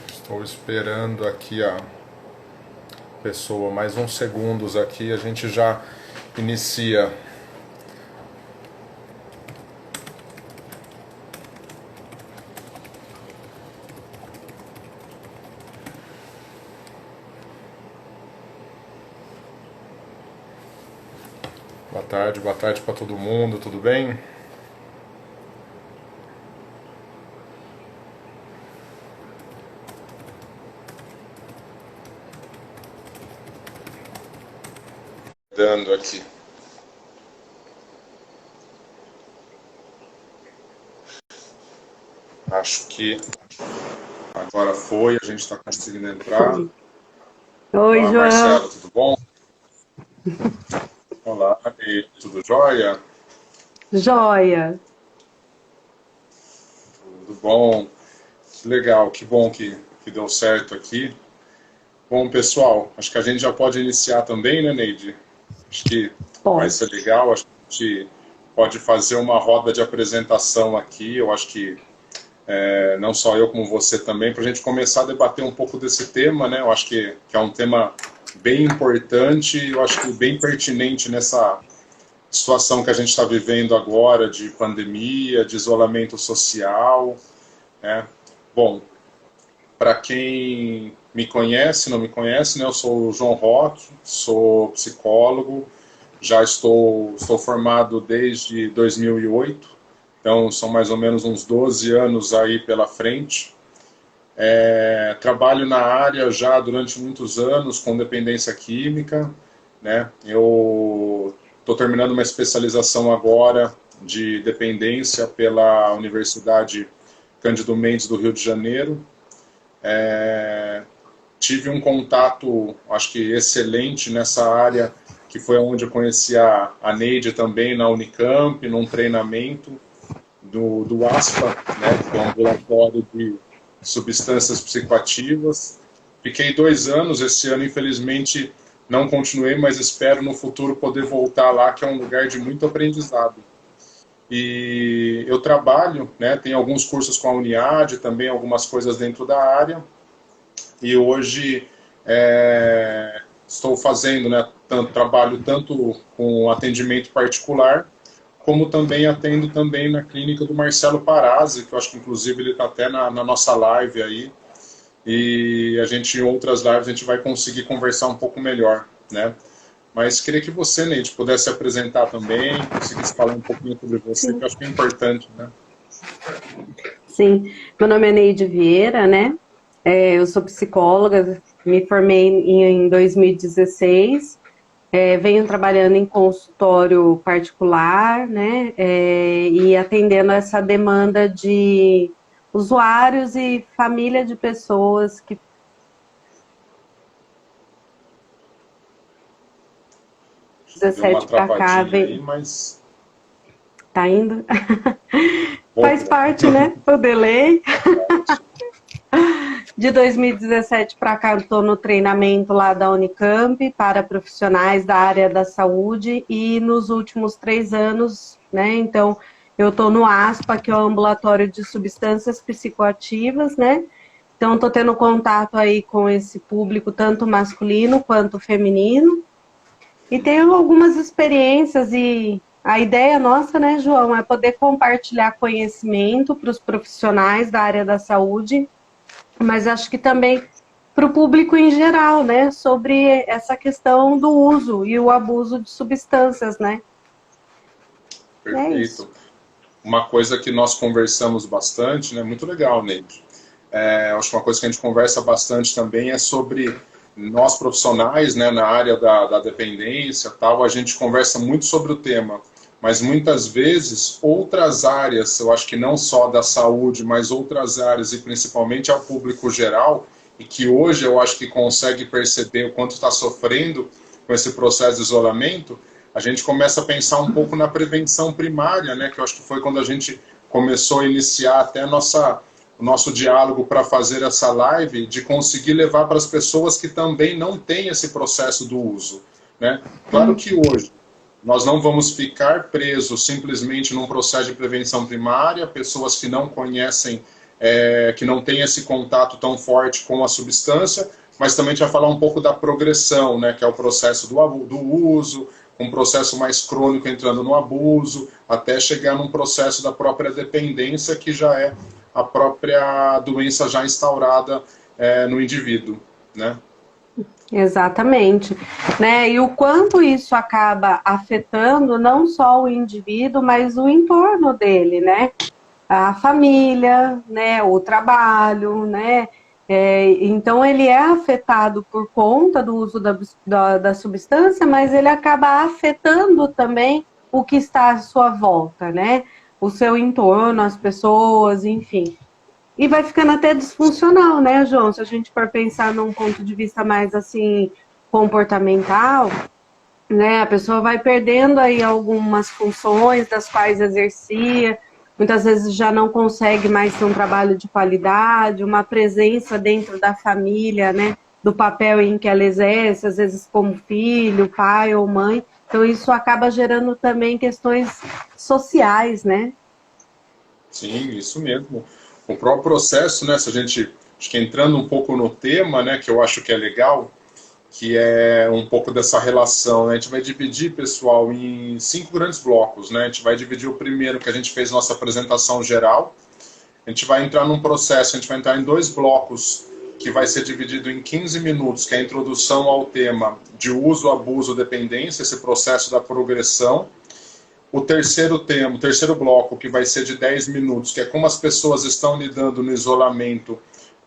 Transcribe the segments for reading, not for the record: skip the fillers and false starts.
Estou esperando aqui a pessoa, mais uns segundos aqui, a gente já inicia. Boa tarde para todo mundo, tudo bem? Dando aqui. Acho que agora foi, a gente está conseguindo entrar. Oi, Olá, João. Marcelo, tudo bom? Olá, e tudo jóia? Joia. Tudo bom? Que legal, que bom que deu certo aqui. Bom, pessoal, acho que a gente já pode iniciar também, né, Neide? Acho que vai ser Pode. legal, acho que a gente pode fazer uma roda de apresentação aqui, eu acho que não só eu como você também, para a gente começar a debater um pouco desse tema, né? Eu acho que é um tema bem importante, eu acho que bem pertinente nessa situação que a gente está vivendo agora de pandemia, de isolamento social, né? Bom, para quem me conhece, não me conhece, né? Eu sou o João Roque, sou psicólogo, já estou formado desde 2008, então são mais ou menos uns 12 anos aí pela frente. Trabalho na área já durante muitos anos com dependência química, né? Eu estou terminando uma especialização agora de dependência pela Universidade Cândido Mendes do Rio de Janeiro. Tive um contato, acho que excelente nessa área, que foi onde eu conheci a Neide também na Unicamp, num treinamento do ASPA, né, que é um ambulatório de substâncias psicoativas. Fiquei 2 anos, esse ano infelizmente não continuei, mas espero no futuro poder voltar lá, que é um lugar de muito aprendizado. E eu trabalho, né, tenho alguns cursos com a Uniad, também algumas coisas dentro da área, e hoje estou fazendo, né, trabalho tanto com atendimento particular, como também atendo também na clínica do Marcelo Parazzi, que eu acho que inclusive ele está até na nossa live aí, e a gente em outras lives a gente vai conseguir conversar um pouco melhor, né? Mas queria que você, Neide, pudesse apresentar também, conseguisse falar um pouquinho sobre você, que Sim. eu acho que é importante, né? Sim. Meu nome é Neide Vieira, né? Eu sou psicóloga, me formei em 2016. Venho trabalhando em consultório particular, né? E atendendo essa demanda de usuários e família de pessoas que Deu uma 17 para cá travadinha aí, vem, mas tá indo. Faz voltou. parte, né? O delay. Verdade. De 2017 para cá, eu estou no treinamento lá da Unicamp para profissionais da área da saúde e nos últimos 3 anos, né? Então, eu estou no ASPA, que é o Ambulatório de Substâncias Psicoativas, né? Então, estou tendo contato aí com esse público, tanto masculino quanto feminino. E tenho algumas experiências e a ideia nossa, né, João, é poder compartilhar conhecimento para os profissionais da área da saúde, mas acho que também para o público em geral, né, sobre essa questão do uso e o abuso de substâncias, né? É isso. Perfeito. Uma coisa que nós conversamos bastante, né? Muito legal, Neide. Acho que uma coisa que a gente conversa bastante também é sobre nós profissionais, né, na área da dependência, tal. A gente conversa muito sobre o tema, mas muitas vezes outras áreas, eu acho que não só da saúde, mas outras áreas e principalmente ao público geral, e que hoje eu acho que consegue perceber o quanto está sofrendo com esse processo de isolamento, a gente começa a pensar um pouco na prevenção primária, né, que eu acho que foi quando a gente começou a iniciar até o nosso diálogo para fazer essa live, de conseguir levar para as pessoas que também não têm esse processo do uso, né? Claro que hoje nós não vamos ficar presos simplesmente num processo de prevenção primária, pessoas que não conhecem que não tem esse contato tão forte com a substância, mas também a gente vai falar um pouco da progressão, né, que é o processo do uso, um processo mais crônico entrando no abuso, até chegar num processo da própria dependência, que já é a própria doença já instaurada no indivíduo, né? Exatamente, né? E o quanto isso acaba afetando não só o indivíduo, mas o entorno dele, né? A família, né? O trabalho, né? Então ele é afetado por conta do uso da substância, mas ele acaba afetando também o que está à sua volta, né? O seu entorno, as pessoas, enfim. E vai ficando até disfuncional, né, João? Se a gente for pensar num ponto de vista mais assim comportamental, né? A pessoa vai perdendo aí algumas funções das quais exercia, muitas vezes já não consegue mais ter um trabalho de qualidade, uma presença dentro da família, né? Do papel em que ela exerce, às vezes como filho, pai ou mãe. Então isso acaba gerando também questões sociais, né? Sim, isso mesmo. O próprio processo, né, se a gente, acho que entrando um pouco no tema, né, que eu acho que é legal, que é um pouco dessa relação, né? A gente vai dividir, pessoal, em 5 grandes blocos, né? A gente vai dividir o primeiro, que a gente fez nossa apresentação geral, a gente vai entrar num processo, a gente vai entrar em 2 blocos, que vai ser dividido em 15 minutos, que é a introdução ao tema de uso, abuso, dependência, esse processo da progressão. O terceiro tema, o terceiro bloco, que vai ser de 10 minutos, que é como as pessoas estão lidando no isolamento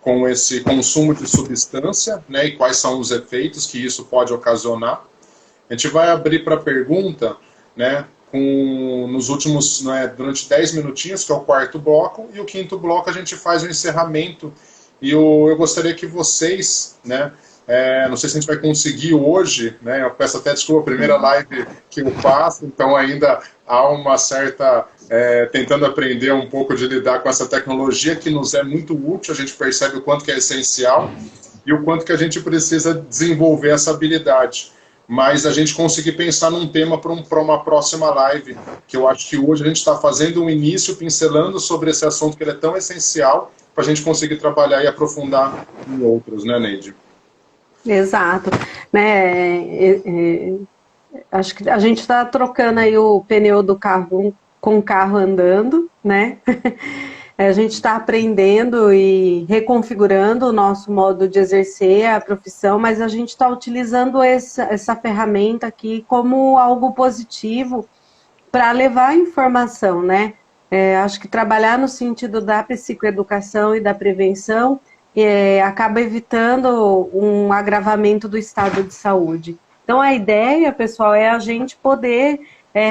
com esse consumo de substância, né, e quais são os efeitos que isso pode ocasionar. A gente vai abrir para pergunta, né, nos últimos, né, durante 10 minutinhos, que é o quarto bloco, e o quinto bloco a gente faz o encerramento. E eu gostaria que vocês, né, não sei se a gente vai conseguir hoje, né, eu peço até desculpa, a primeira live que eu faço, então ainda há uma certa, tentando aprender um pouco de lidar com essa tecnologia que nos é muito útil, a gente percebe o quanto que é essencial e o quanto que a gente precisa desenvolver essa habilidade. Mas a gente conseguir pensar num tema para uma próxima live, que eu acho que hoje a gente está fazendo um início, pincelando sobre esse assunto que ele é tão essencial, para a gente conseguir trabalhar e aprofundar em outros, né, Neide? Exato, né? Acho que a gente está trocando aí o pneu do carro com o carro andando, né? A gente está aprendendo e reconfigurando o nosso modo de exercer a profissão, mas a gente está utilizando essa ferramenta aqui como algo positivo para levar a informação, né? Acho que trabalhar no sentido da psicoeducação e da prevenção acaba evitando um agravamento do estado de saúde. Então, a ideia, pessoal, é a gente poder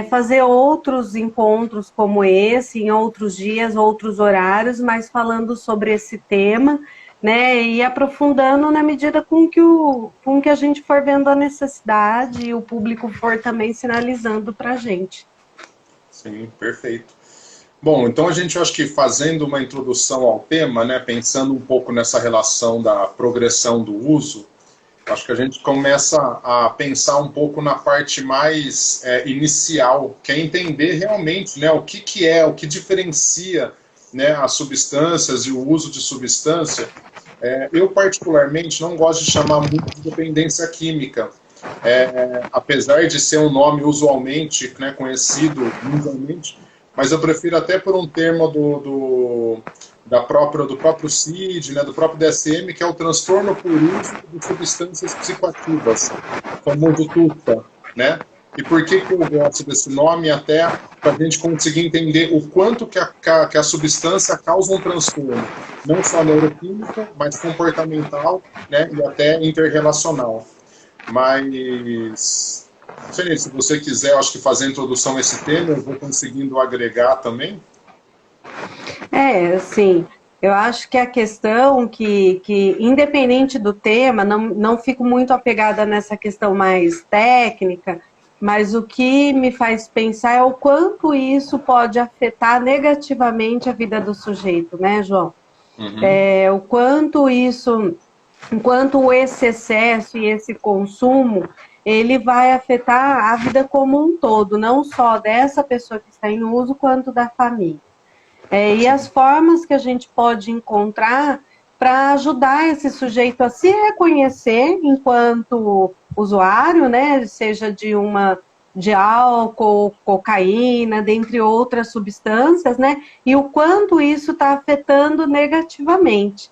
fazer outros encontros como esse, em outros dias, outros horários, mas falando sobre esse tema, né, e aprofundando na medida com que a gente for vendo a necessidade e o público for também sinalizando para a gente. Sim, perfeito. Bom, então a gente, acho que fazendo uma introdução ao tema, né, pensando um pouco nessa relação da progressão do uso, acho que a gente começa a pensar um pouco na parte mais inicial, que é entender realmente, né, o que é, o que diferencia, né, as substâncias e o uso de substância. Eu, particularmente, não gosto de chamar muito de dependência química, apesar de ser um nome usualmente, né, conhecido mundialmente, mas eu prefiro até por um termo do próprio CID, né, do próprio DSM, que é o transtorno por uso de substâncias psicoativas, famoso TUPA, né? E por que eu gosto desse nome? Até para a gente conseguir entender o quanto que a substância causa um transtorno, não só neuroquímico, mas comportamental, né, e até interrelacional. Mas, Felipe, se você quiser, acho que fazer a introdução a esse tema, eu vou conseguindo agregar também. Sim, eu acho que a questão que independente do tema, não fico muito apegada nessa questão mais técnica, mas o que me faz pensar é o quanto isso pode afetar negativamente a vida do sujeito, né, João? O quanto esse excesso e esse consumo, ele vai afetar a vida como um todo, não só dessa pessoa que está em uso, quanto da família. E as formas que a gente pode encontrar para ajudar esse sujeito a se reconhecer enquanto usuário, né, seja de álcool, cocaína, dentre outras substâncias, né, e o quanto isso está afetando negativamente.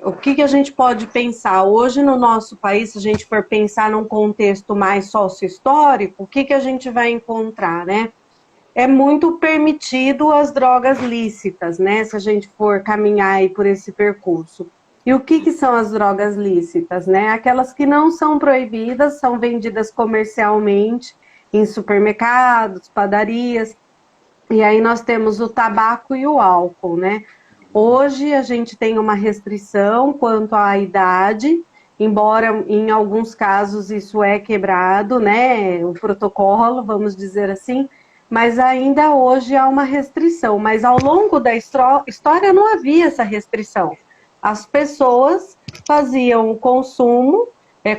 O que a gente pode pensar? Hoje no nosso país, se a gente for pensar num contexto mais sócio-histórico, o que a gente vai encontrar, né? É muito permitido as drogas lícitas, né? Se a gente for caminhar aí por esse percurso. E o que são as drogas lícitas, né? Aquelas que não são proibidas, são vendidas comercialmente em supermercados, padarias. E aí nós temos o tabaco e o álcool, né? Hoje a gente tem uma restrição quanto à idade, embora em alguns casos isso é quebrado, né? O protocolo, vamos dizer assim, mas ainda hoje há uma restrição. Mas ao longo da história não havia essa restrição. As pessoas faziam o consumo,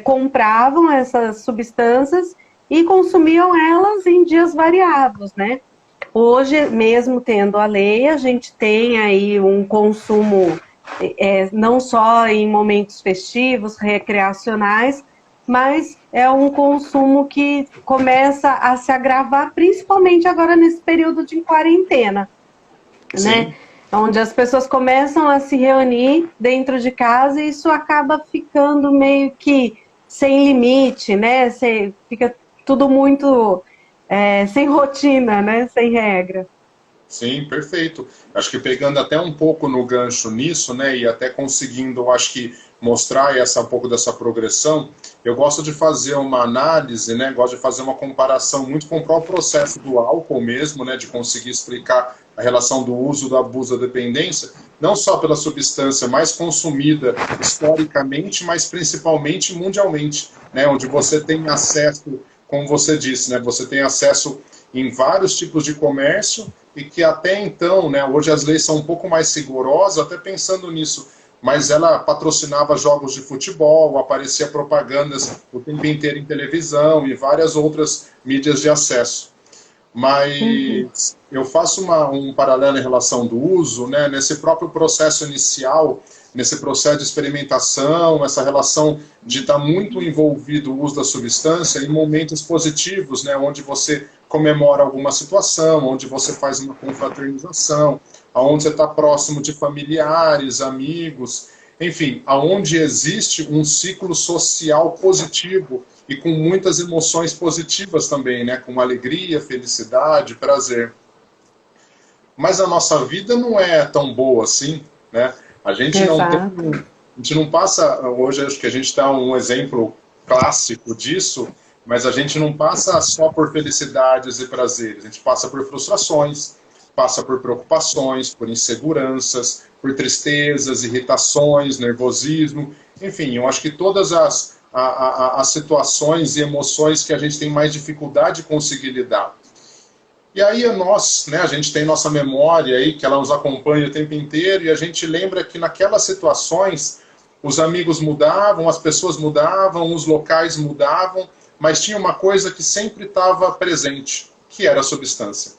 compravam essas substâncias e consumiam elas em dias variados, né? Hoje, mesmo tendo a lei, a gente tem aí um consumo não só em momentos festivos, recreacionais, mas é um consumo que começa a se agravar, principalmente agora nesse período de quarentena, né? Onde as pessoas começam a se reunir dentro de casa e isso acaba ficando meio que sem limite, né? Fica tudo muito sem rotina, né? Sem regra. Sim, perfeito. Acho que pegando até um pouco no gancho nisso, né, e até conseguindo, acho que mostrar um pouco dessa progressão, eu gosto de fazer uma análise, né, gosto de fazer uma comparação muito com o próprio processo do álcool mesmo, né, de conseguir explicar a relação do uso, do abuso, da dependência, não só pela substância mais consumida historicamente, mas principalmente mundialmente, né, onde você tem acesso, como você disse, né, você tem acesso em vários tipos de comércio e que até então, né, hoje as leis são um pouco mais rigorosas, até pensando nisso, mas ela patrocinava jogos de futebol, aparecia propagandas o tempo inteiro em televisão e várias outras mídias de acesso. Mas eu faço um paralelo em relação do uso, né, nesse próprio processo inicial, nesse processo de experimentação, essa relação de estar muito envolvido o uso da substância em momentos positivos, né, onde você comemora alguma situação, onde você faz uma confraternização, onde você está próximo de familiares, amigos, enfim, aonde existe um ciclo social positivo e com muitas emoções positivas também, né, com alegria, felicidade, prazer. Mas a nossa vida não é tão boa assim, né? A gente não passa, hoje acho que a gente está um exemplo clássico disso, mas a gente não passa só por felicidades e prazeres, a gente passa por frustrações, passa por preocupações, por inseguranças, por tristezas, irritações, nervosismo, enfim, eu acho que todas as situações e emoções que a gente tem mais dificuldade de conseguir lidar. E aí né, a gente tem nossa memória aí, que ela nos acompanha o tempo inteiro, e a gente lembra que naquelas situações os amigos mudavam, as pessoas mudavam, os locais mudavam, mas tinha uma coisa que sempre estava presente, que era a substância.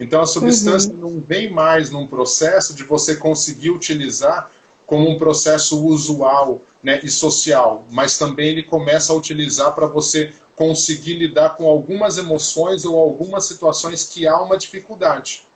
Então a substância não vem mais num processo de você conseguir utilizar como um processo usual, né, e social, mas também ele começa a utilizar para você conseguir lidar com algumas emoções ou algumas situações que há uma dificuldade.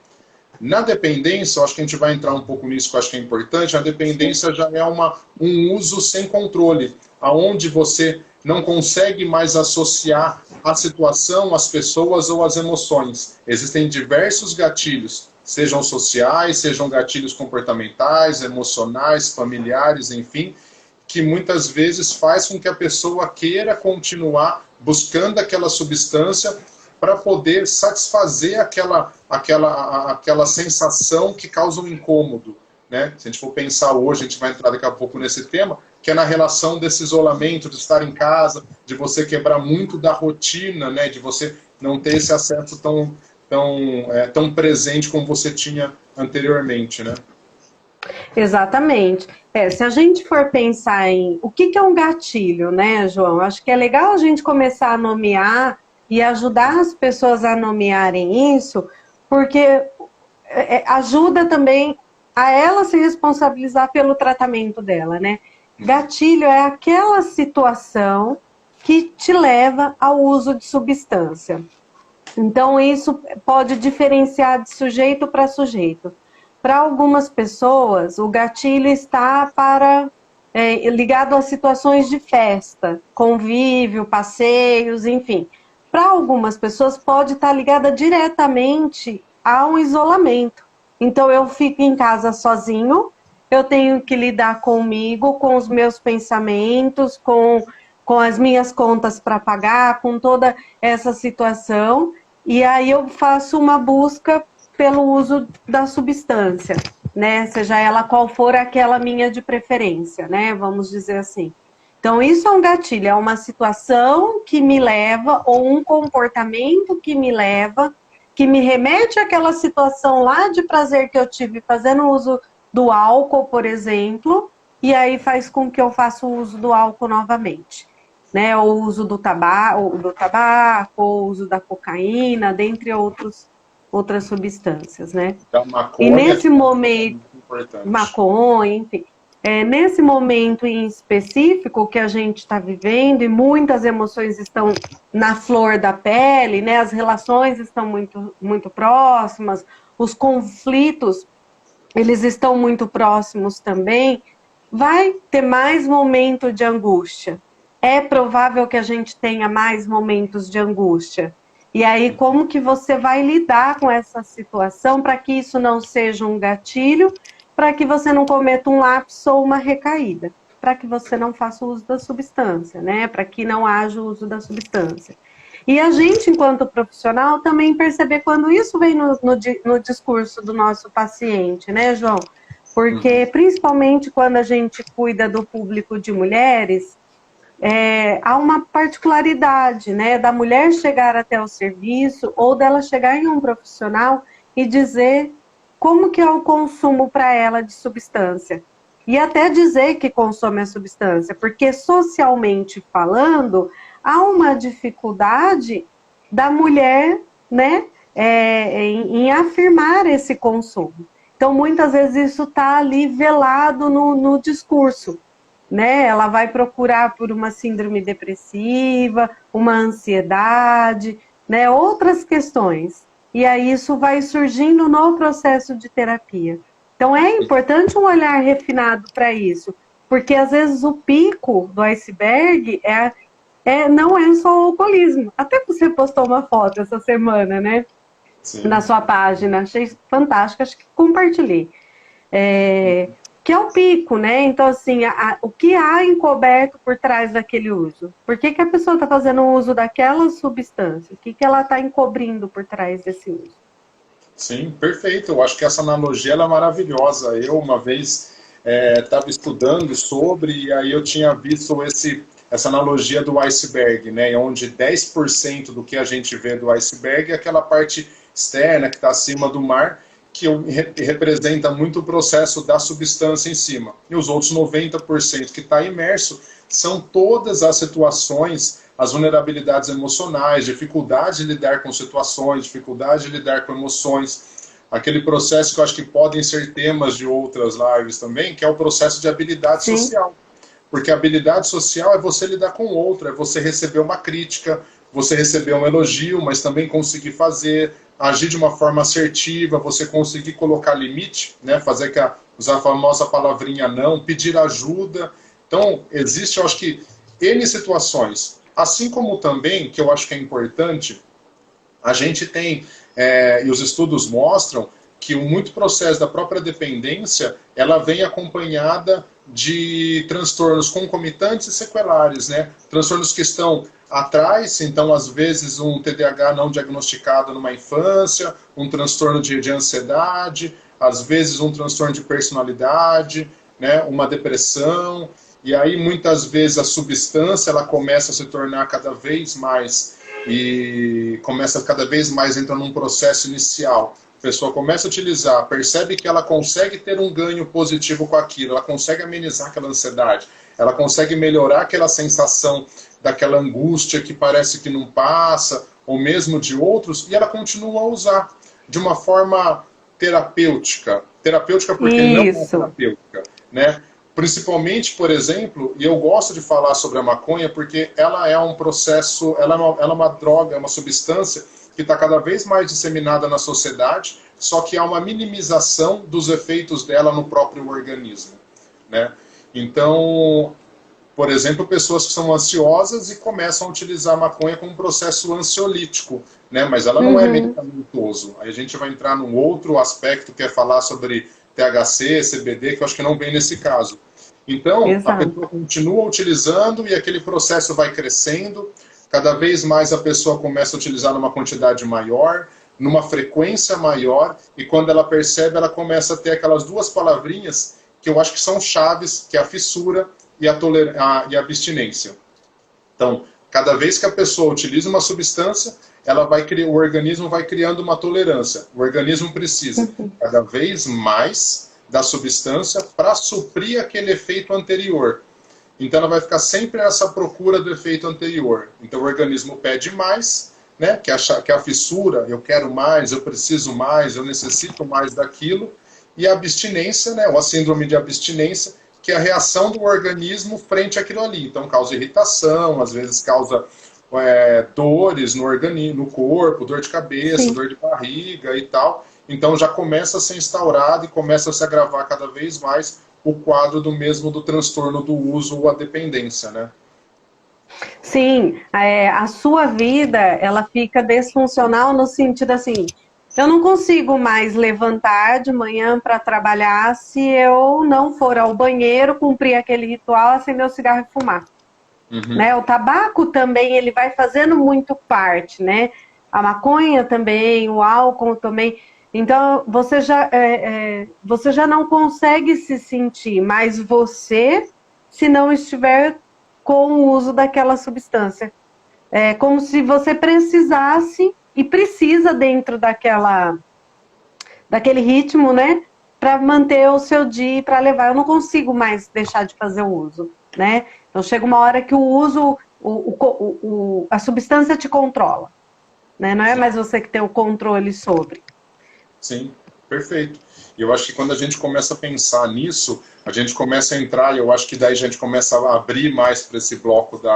Na dependência, eu acho que a gente vai entrar um pouco nisso, que eu acho que é importante, a dependência já é um uso sem controle, aonde você não consegue mais associar a situação, as pessoas ou as emoções. Existem diversos gatilhos, sejam sociais, sejam gatilhos comportamentais, emocionais, familiares, enfim, que muitas vezes faz com que a pessoa queira continuar buscando aquela substância para poder satisfazer aquela sensação que causa um incômodo, né? Se a gente for pensar hoje, a gente vai entrar daqui a pouco nesse tema, que é na relação desse isolamento, de estar em casa, de você quebrar muito da rotina, né? De você não ter esse acesso tão presente como você tinha anteriormente, né? Exatamente. Se a gente for pensar em o que é um gatilho, né, João? Acho que é legal a gente começar a nomear e ajudar as pessoas a nomearem isso, porque ajuda também a ela se responsabilizar pelo tratamento dela, né? Gatilho é aquela situação que te leva ao uso de substância. Então, isso pode diferenciar de sujeito para sujeito. Para algumas pessoas, o gatilho está ligado a situações de festa, convívio, passeios, enfim. Para algumas pessoas, pode estar ligada diretamente a um isolamento. Então, eu fico em casa sozinho, eu tenho que lidar comigo, com os meus pensamentos, com as minhas contas para pagar, com toda essa situação, e aí eu faço uma busca pelo uso da substância, né? Seja ela qual for aquela minha de preferência, né? Vamos dizer assim. Então, isso é um gatilho, é uma situação que me leva, ou um comportamento que me leva, que me remete àquela situação lá de prazer que eu tive fazendo uso do álcool, por exemplo, e aí faz com que eu faça o uso do álcool novamente. Né, o uso do tabaco, o uso da cocaína, dentre outras substâncias, né? Então, maconha, e nesse momento, importante. Maconha, enfim, nesse momento em específico que a gente está vivendo e muitas emoções estão na flor da pele, né? As relações estão muito, muito próximas, os conflitos, eles estão muito próximos também, vai ter mais momento de angústia. É provável que a gente tenha mais momentos de angústia. E aí, como que você vai lidar com essa situação para que isso não seja um gatilho, para que você não cometa um lapso ou uma recaída, para que você não faça o uso da substância, né? Para que não haja o uso da substância. E a gente, enquanto profissional, também perceber quando isso vem no discurso do nosso paciente, né, João? Porque, principalmente quando a gente cuida do público de mulheres, há uma particularidade, né, da mulher chegar até o serviço ou dela chegar em um profissional e dizer como que é o consumo para ela de substância. E até dizer que consome a substância, porque socialmente falando, há uma dificuldade da mulher, né, em afirmar esse consumo. Então, muitas vezes isso está ali velado no discurso. Né? Ela vai procurar por uma síndrome depressiva, uma ansiedade, né? Outras questões. E aí isso vai surgindo no processo de terapia. Então é importante um olhar refinado para isso, porque às vezes o pico do iceberg não é só o alcoolismo. Até você postou uma foto essa semana, né? Sim. Na sua página, achei fantástico, acho que compartilhei. Que é o pico, né? Então, assim, o que há encoberto por trás daquele uso? Por que a pessoa está fazendo uso daquela substância? O que ela está encobrindo por trás desse uso? Sim, perfeito. Eu acho que essa analogia ela é maravilhosa. Eu, uma vez, estava estudando sobre, e aí eu tinha visto essa analogia do iceberg, né? Onde 10% do que a gente vê do iceberg é aquela parte externa que está acima do mar, que representa muito o processo da substância em cima. E os outros 90% que está imerso são todas as situações, as vulnerabilidades emocionais, dificuldade de lidar com situações, dificuldade de lidar com emoções, aquele processo que eu acho que podem ser temas de outras lives também, que é o processo de habilidade Sim. social. Porque a habilidade social é você lidar com o outro, é você receber uma crítica, você receber um elogio, mas também conseguir agir de uma forma assertiva, você conseguir colocar limite, né, usar a famosa palavrinha não, pedir ajuda. Então, existe, eu acho que, N situações. Assim como também, que eu acho que é importante, a gente tem, e os estudos mostram, que muito processo da própria dependência, ela vem acompanhada de transtornos concomitantes e sequelares, né? Transtornos que estão atrás, então às vezes um TDAH não diagnosticado numa infância, um transtorno de ansiedade, às vezes um transtorno de personalidade, né? Uma depressão, e aí muitas vezes a substância ela começa a se tornar cada vez mais, e começa cada vez mais entrando num processo inicial. A pessoa começa a utilizar, percebe que ela consegue ter um ganho positivo com aquilo, ela consegue amenizar aquela ansiedade, ela consegue melhorar aquela sensação daquela angústia que parece que não passa, ou mesmo de outros, e ela continua a usar. de uma forma terapêutica. Terapêutica porque não é terapêutica, né? Principalmente, por exemplo, e eu gosto de falar sobre a maconha porque ela é um processo, ela é uma droga, é uma substância que está cada vez mais disseminada na sociedade, só que há uma minimização dos efeitos dela no próprio organismo, né? Então, por exemplo, pessoas que são ansiosas e começam a utilizar a maconha como um processo ansiolítico, né? Mas ela não é medicamentoso. Aí a gente vai entrar num outro aspecto que é falar sobre THC, CBD, que eu acho que não vem nesse caso. Então, a pessoa continua utilizando e aquele processo vai crescendo, cada vez mais a pessoa começa a utilizar numa quantidade maior, numa frequência maior, e quando ela percebe, ela começa a ter aquelas duas palavrinhas que eu acho que são chaves, que é a fissura e a abstinência. Então, cada vez que a pessoa utiliza uma substância, o organismo vai criando uma tolerância. O organismo precisa cada vez mais da substância para suprir aquele efeito anterior. Então ela vai ficar sempre nessa procura do efeito anterior. Então o organismo pede mais, né, que é a fissura, eu quero mais, eu preciso mais, eu necessito mais daquilo. E a abstinência, né, ou a síndrome de abstinência, que é a reação do organismo frente àquilo ali. Então causa irritação, às vezes causa dores no organismo, no corpo, dor de cabeça, dor de barriga e tal. Então já começa a ser instaurado e começa a se agravar cada vez mais o quadro do transtorno do uso ou a dependência, né? Sim, a sua vida, ela fica disfuncional no sentido assim, eu não consigo mais levantar de manhã para trabalhar se eu não for ao banheiro, cumprir aquele ritual, acender o cigarro e fumar. Né? O tabaco também, ele vai fazendo muito parte, né? A maconha também, o álcool também. Então, você já não consegue se sentir mais você se não estiver com o uso daquela substância. É como se você precisasse e precisa dentro daquele ritmo, né? Para manter o seu dia e para levar. Eu não consigo mais deixar de fazer o uso, né? Então, chega uma hora que o uso, a substância te controla, né? Não é mais você que tem o controle sobre. Sim, perfeito. E eu acho que quando a gente começa a pensar nisso, a gente começa a entrar, e eu acho que daí a gente começa a abrir mais para esse bloco do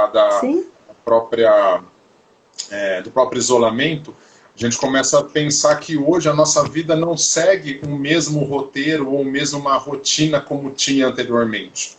próprio isolamento, a gente começa a pensar que hoje a nossa vida não segue o mesmo roteiro ou mesmo uma rotina como tinha anteriormente.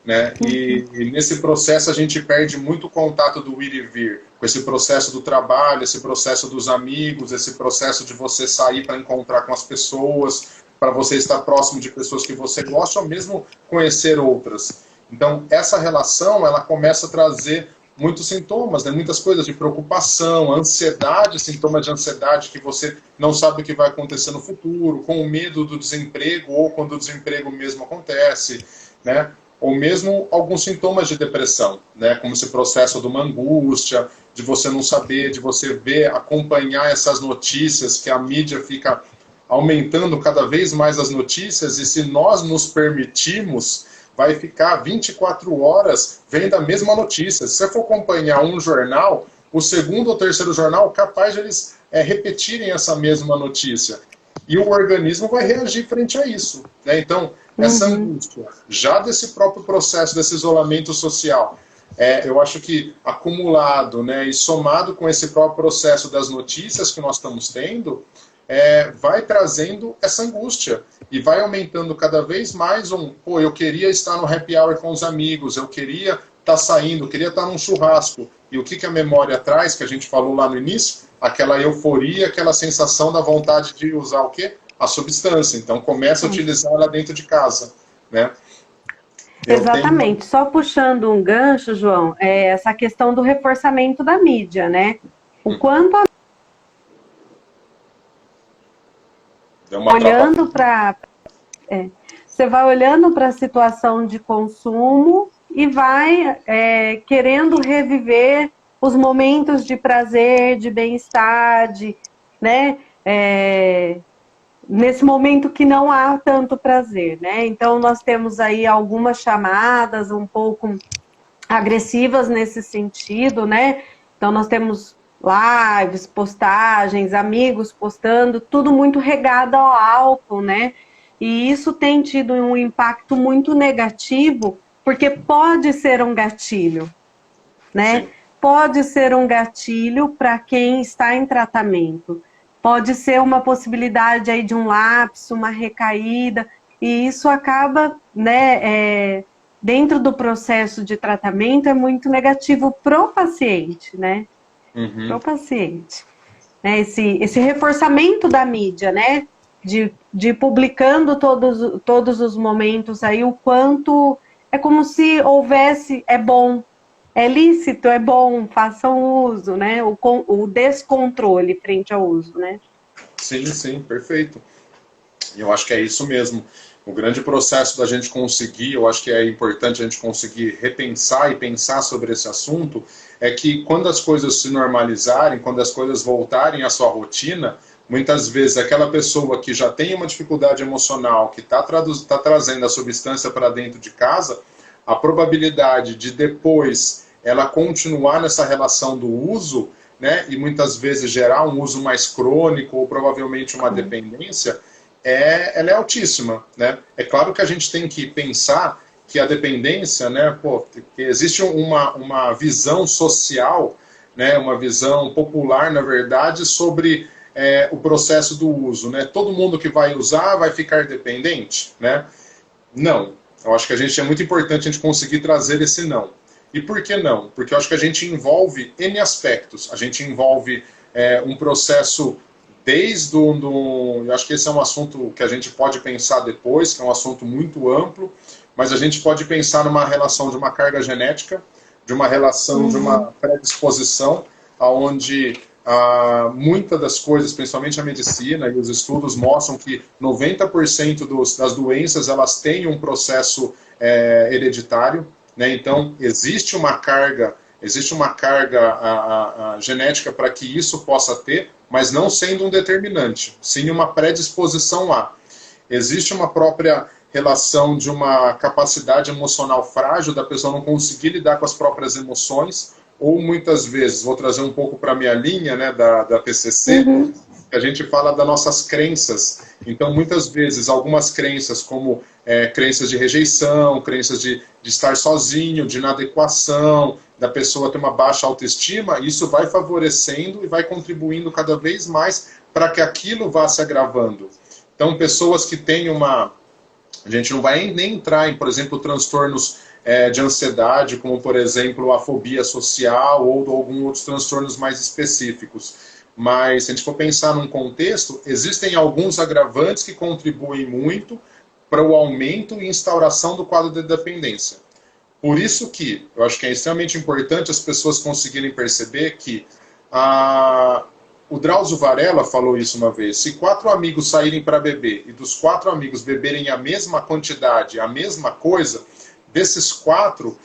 Né? E nesse processo a gente perde muito contato do ir e vir, com esse processo do trabalho, esse processo dos amigos, esse processo de você sair para encontrar com as pessoas, para você estar próximo de pessoas que você gosta ou mesmo conhecer outras. Então essa relação, ela começa a trazer muitos sintomas, né? Muitas coisas de preocupação, ansiedade, sintomas de ansiedade que você não sabe o que vai acontecer no futuro, com o medo do desemprego ou quando o desemprego mesmo acontece, né? Ou mesmo alguns sintomas de depressão, né? Como esse processo de uma angústia, de você não saber, de você ver, acompanhar essas notícias, que a mídia fica aumentando cada vez mais as notícias, e se nós nos permitirmos, vai ficar 24 horas vendo a mesma notícia. Se você for acompanhar um jornal, o segundo ou terceiro jornal, capaz de eles repetirem essa mesma notícia. E o organismo vai reagir frente a isso, né? Então, essa angústia, já desse próprio processo, desse isolamento social, eu acho que acumulado, né, e somado com esse próprio processo das notícias que nós estamos tendo, vai trazendo essa angústia e vai aumentando cada vez mais eu queria estar no happy hour com os amigos, eu queria estar saindo, eu queria estar num churrasco. E o que a memória traz, que a gente falou lá no início? Aquela euforia, aquela sensação da vontade de usar o quê? A substância. Então começa a utilizar ela dentro de casa, né? Exatamente. Só puxando um gancho, João, essa questão do reforçamento da mídia, né? O quanto olhando para você vai olhando para a situação de consumo e vai querendo reviver os momentos de prazer, de bem-estar, né? Nesse momento que não há tanto prazer, né? Então nós temos aí algumas chamadas um pouco agressivas nesse sentido, né? Então nós temos lives, postagens, amigos postando, tudo muito regado ao álcool, né? E isso tem tido um impacto muito negativo, porque pode ser um gatilho, né? Sim. Pode ser um gatilho para quem está em tratamento. Pode ser uma possibilidade aí de um lapso, uma recaída, e isso acaba, né, dentro do processo de tratamento, é muito negativo pro paciente, né? Pro Uhum. paciente. Né? Esse reforçamento da mídia, né? De publicando todos os momentos aí, o quanto é como se houvesse, é bom, é lícito, é bom, façam uso, né? O descontrole frente ao uso, né? Sim, sim, perfeito. E eu acho que é isso mesmo. O grande processo da gente conseguir, eu acho que é importante a gente conseguir repensar e pensar sobre esse assunto, é que quando as coisas se normalizarem, quando as coisas voltarem à sua rotina, muitas vezes aquela pessoa que já tem uma dificuldade emocional, que está trazendo a substância para dentro de casa, a probabilidade de depois ela continuar nessa relação do uso, né, e muitas vezes gerar um uso mais crônico ou provavelmente uma dependência, ela é altíssima, né? É claro que a gente tem que pensar que a dependência, né, pô, que existe uma visão social, né, uma visão popular, na verdade, sobre o processo do uso, né? Todo mundo que vai usar vai ficar dependente, né? Não. Eu acho que é muito importante a gente conseguir trazer esse não. E por que não? Porque eu acho que a gente envolve N aspectos. A gente envolve um processo desde eu acho que esse é um assunto que a gente pode pensar depois, que é um assunto muito amplo, mas a gente pode pensar numa relação de uma carga genética, de uma relação de uma predisposição, aonde muitas das coisas, principalmente a medicina e os estudos mostram que 90% das doenças elas têm um processo hereditário, né? Então existe uma carga genética para que isso possa ter, mas não sendo um determinante, sim uma predisposição lá. Existe uma própria relação de uma capacidade emocional frágil da pessoa não conseguir lidar com as próprias emoções, ou muitas vezes, vou trazer um pouco para a minha linha, né, da PCC, a gente fala das nossas crenças. Então, muitas vezes, algumas crenças, como crenças de rejeição, crenças de estar sozinho, de inadequação, da pessoa ter uma baixa autoestima, isso vai favorecendo e vai contribuindo cada vez mais para que aquilo vá se agravando. Então, pessoas que têm uma... A gente não vai nem entrar em, por exemplo, transtornos de ansiedade, como, por exemplo, a fobia social ou alguns outros transtornos mais específicos. Mas, se a gente for pensar num contexto, existem alguns agravantes que contribuem muito para o aumento e instauração do quadro de dependência. Por isso que eu acho que é extremamente importante as pessoas conseguirem perceber que o Drauzio Varela falou isso uma vez, se 4 amigos saírem para beber e dos 4 amigos beberem a mesma quantidade, a mesma coisa, desses 4,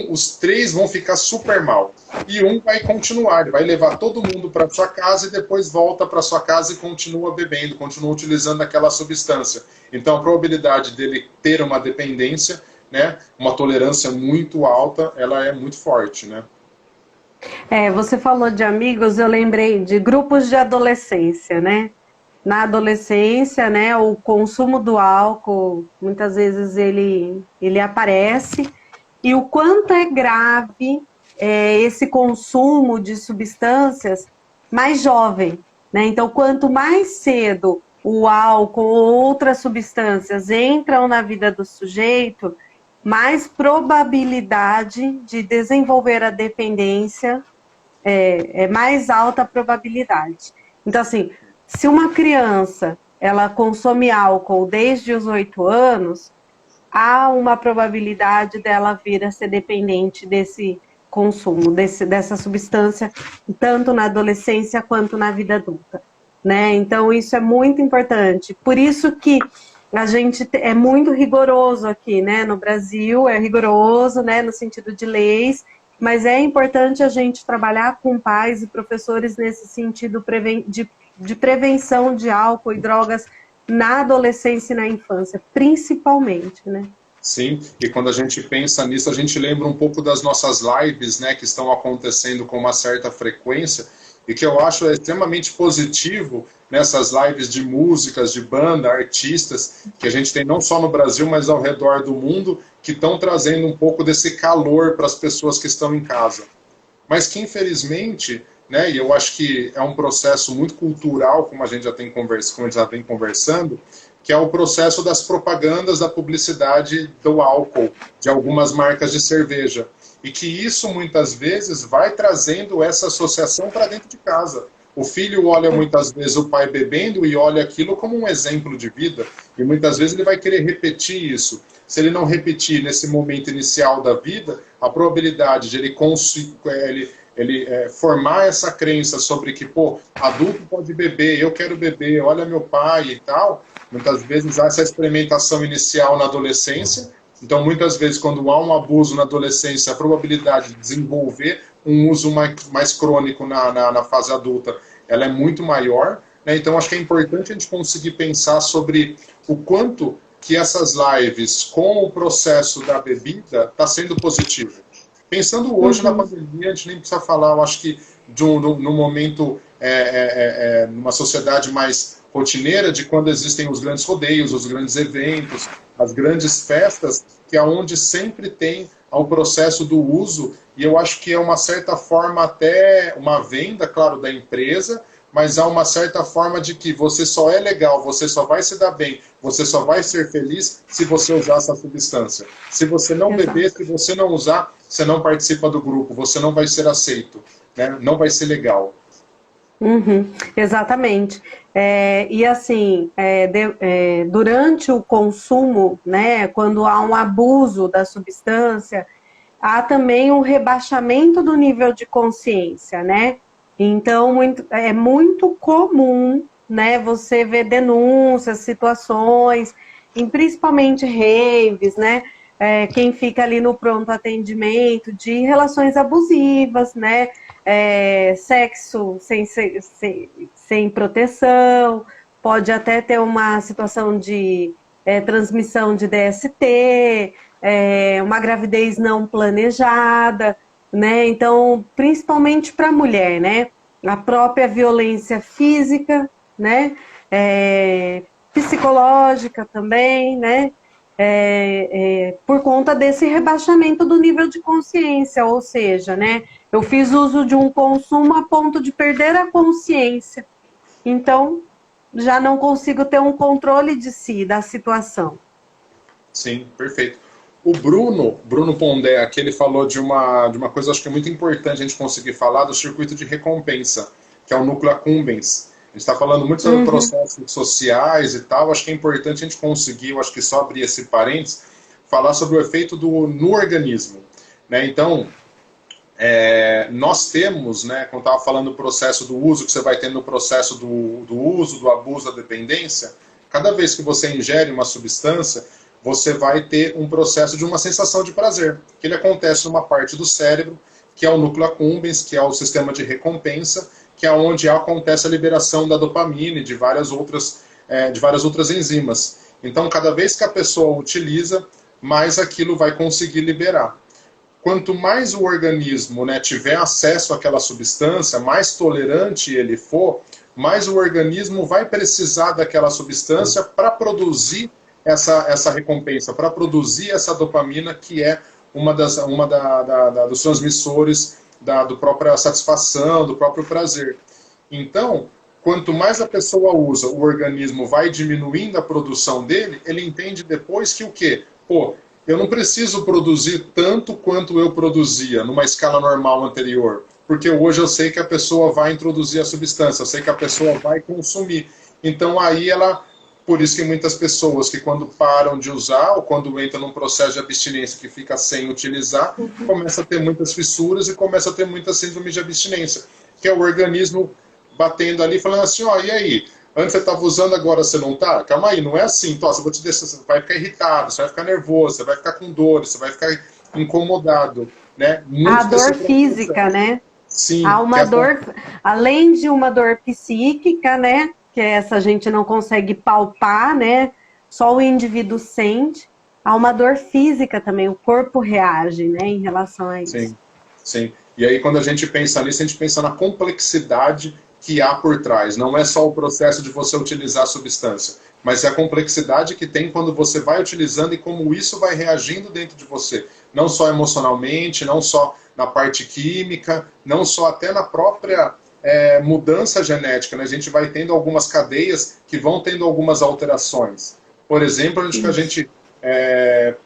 os 3 vão ficar super mal. E um vai continuar, ele vai levar todo mundo para sua casa e depois volta para sua casa e continua bebendo, continua utilizando aquela substância. Então a probabilidade dele ter uma dependência, né, uma tolerância muito alta, ela é muito forte, né? Você falou de amigos, eu lembrei de grupos de adolescência, né? Na adolescência, né, o consumo do álcool, muitas vezes ele aparece, e o quanto é grave esse consumo de substâncias mais jovem, né? Então, quanto mais cedo o álcool ou outras substâncias entram na vida do sujeito, mais probabilidade de desenvolver a dependência, mais alta a probabilidade. Então, assim, se uma criança ela consome álcool desde os 8 anos, há uma probabilidade dela vir a ser dependente desse consumo, dessa substância, tanto na adolescência quanto na vida adulta, né? Então, isso é muito importante. Por isso que a gente é muito rigoroso aqui, né? No Brasil é rigoroso, né? No sentido de leis, mas é importante a gente trabalhar com pais e professores nesse sentido de prevenção de álcool e drogas na adolescência e na infância, principalmente, né? Sim, e quando a gente pensa nisso, a gente lembra um pouco das nossas lives, né, que estão acontecendo com uma certa frequência, e que eu acho extremamente positivo nessas lives de músicas, de banda, artistas, que a gente tem não só no Brasil, mas ao redor do mundo, que estão trazendo um pouco desse calor para as pessoas que estão em casa. Mas que, infelizmente, né, e eu acho que é um processo muito cultural, como a gente já tem conversando, que é o processo das propagandas da publicidade do álcool, de algumas marcas de cerveja. E que isso, muitas vezes, vai trazendo essa associação para dentro de casa. O filho olha muitas vezes o pai bebendo e olha aquilo como um exemplo de vida, e muitas vezes ele vai querer repetir isso. Se ele não repetir nesse momento inicial da vida, a probabilidade de ele formar essa crença sobre que, pô, adulto pode beber, eu quero beber, olha meu pai e tal, muitas vezes há essa experimentação inicial na adolescência. Então, muitas vezes, quando há um abuso na adolescência, a probabilidade de desenvolver um uso mais crônico na fase adulta, ela é muito maior, né? Então, acho que é importante a gente conseguir pensar sobre o quanto que essas lives com o processo da bebida está sendo positivo. Pensando hoje na pandemia, a gente nem precisa falar, eu acho que no momento, numa sociedade mais rotineira, de quando existem os grandes rodeios, os grandes eventos, as grandes festas, que é onde sempre tem o processo do uso, e eu acho que é uma certa forma até uma venda, claro, da empresa, mas há uma certa forma de que você só é legal, você só vai se dar bem, você só vai ser feliz se você usar essa substância. Se você não beber, se você não usar, você não participa do grupo, você não vai ser aceito, né? Não vai ser legal. Exatamente. E assim, durante o consumo, né, quando há um abuso da substância, há também um rebaixamento do nível de consciência, né? Então, é muito comum, né, você ver denúncias, situações, principalmente raves, né? Quem fica ali no pronto atendimento de relações abusivas, né? Sexo sem proteção, pode até ter uma situação de transmissão de DST, uma gravidez não planejada, né? Então, principalmente para a mulher, né? A própria violência física, né? Psicológica também, né? Por conta desse rebaixamento do nível de consciência, ou seja, né? Eu fiz uso de um consumo a ponto de perder a consciência. Então, já não consigo ter um controle de si, da situação. Sim, perfeito. O Bruno Pondé, aqui ele falou de uma coisa, acho que é muito importante a gente conseguir falar, do circuito de recompensa, que é o núcleo accumbens. A gente está falando muito sobre processos sociais e tal, acho que é importante a gente conseguir, eu acho que só abrir esse parênteses, falar sobre o efeito no organismo, né? Então, nós temos, né, quando estava falando do processo do uso, que você vai ter no processo do uso, do abuso, da dependência, cada vez que você ingere uma substância, você vai ter um processo de uma sensação de prazer, que ele acontece numa parte do cérebro, que é o núcleo accumbens, que é o sistema de recompensa, que é onde acontece a liberação da dopamina e de várias outras enzimas. Então, cada vez que a pessoa utiliza, mais aquilo vai conseguir liberar. Quanto mais o organismo, né, tiver acesso àquela substância, mais tolerante ele for, mais o organismo vai precisar daquela substância para produzir essa recompensa, para produzir essa dopamina, que é uma dos transmissores da própria satisfação, do próprio prazer. Então, quanto mais a pessoa usa, o organismo vai diminuindo a produção dele, ele entende depois que o quê? Pô, eu não preciso produzir tanto quanto eu produzia numa escala normal anterior, porque hoje eu sei que a pessoa vai introduzir a substância, eu sei que a pessoa vai consumir. Então aí por isso que muitas pessoas que quando param de usar ou quando entram num processo de abstinência que fica sem utilizar, começa a ter muitas fissuras e começa a ter muita síndrome de abstinência, que é o organismo batendo ali, falando assim, ó, e aí? Antes você estava usando, agora você não está? Calma aí, não é assim. Então, eu vou te deixar, você vai ficar irritado, você vai ficar nervoso, você vai ficar com dor, você vai ficar incomodado, né? A dor física, né? Sim. Há uma dor, além de uma dor psíquica, né? Que essa a gente não consegue palpar, né? Só o indivíduo sente. Há uma dor física também, o corpo reage, né? Em relação a isso. Sim, sim. E aí, quando a gente pensa nisso, a gente pensa na complexidade que há por trás. Não é só o processo de você utilizar a substância, mas é a complexidade que tem quando você vai utilizando e como isso vai reagindo dentro de você. Não só emocionalmente, não só na parte química, não só até na própria mudança genética. Né? A gente vai tendo algumas cadeias que vão tendo algumas alterações. Por exemplo, a gente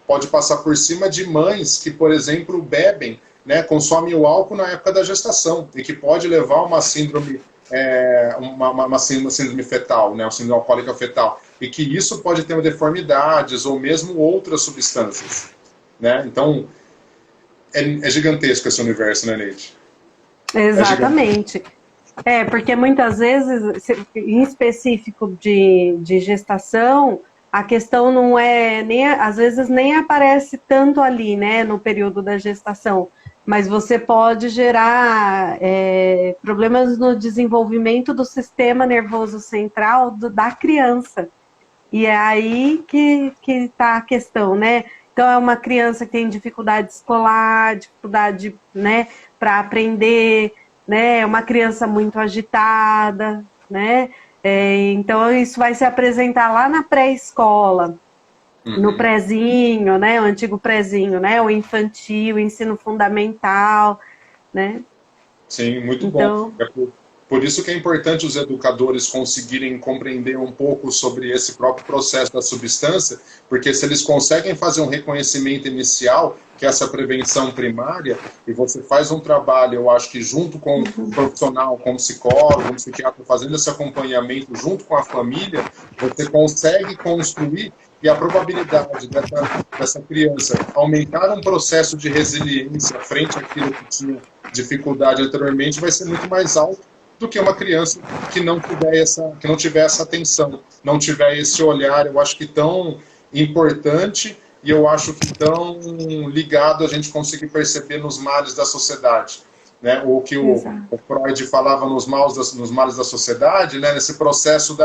pode passar por cima de mães que, por exemplo, bebem, né, consomem o álcool na época da gestação e que pode levar a uma síndrome, uma síndrome fetal, né, uma síndrome alcoólica fetal, e que isso pode ter deformidades ou mesmo outras substâncias. Né? Então, é gigantesco esse universo, né, Neide? Exatamente. Porque muitas vezes, em específico de gestação, a questão não é, às vezes nem aparece tanto ali, né, no período da gestação, mas você pode gerar problemas no desenvolvimento do sistema nervoso central da criança. E é aí que está a questão, né? Então, é uma criança que tem dificuldade escolar, dificuldade, né, para aprender, né? É uma criança muito agitada, né? Então, isso vai se apresentar lá na pré-escola, no prézinho, né? O antigo prézinho, né? O infantil, o ensino fundamental, né? Sim, muito bom. Por isso que é importante os educadores conseguirem compreender um pouco sobre esse próprio processo da substância, porque se eles conseguem fazer um reconhecimento inicial, que é essa prevenção primária, e você faz um trabalho, eu acho que junto com o profissional, como psicólogo, como psiquiatra, fazendo esse acompanhamento junto com a família, você consegue construir, e a probabilidade dessa criança aumentar um processo de resiliência frente àquilo que tinha dificuldade anteriormente vai ser muito mais alto do que uma criança que não tiver essa atenção, não tiver esse olhar, eu acho que tão importante e eu acho que tão ligado a gente conseguir perceber nos males da sociedade. Né? O que o Freud falava nos males da sociedade, né? Nesse processo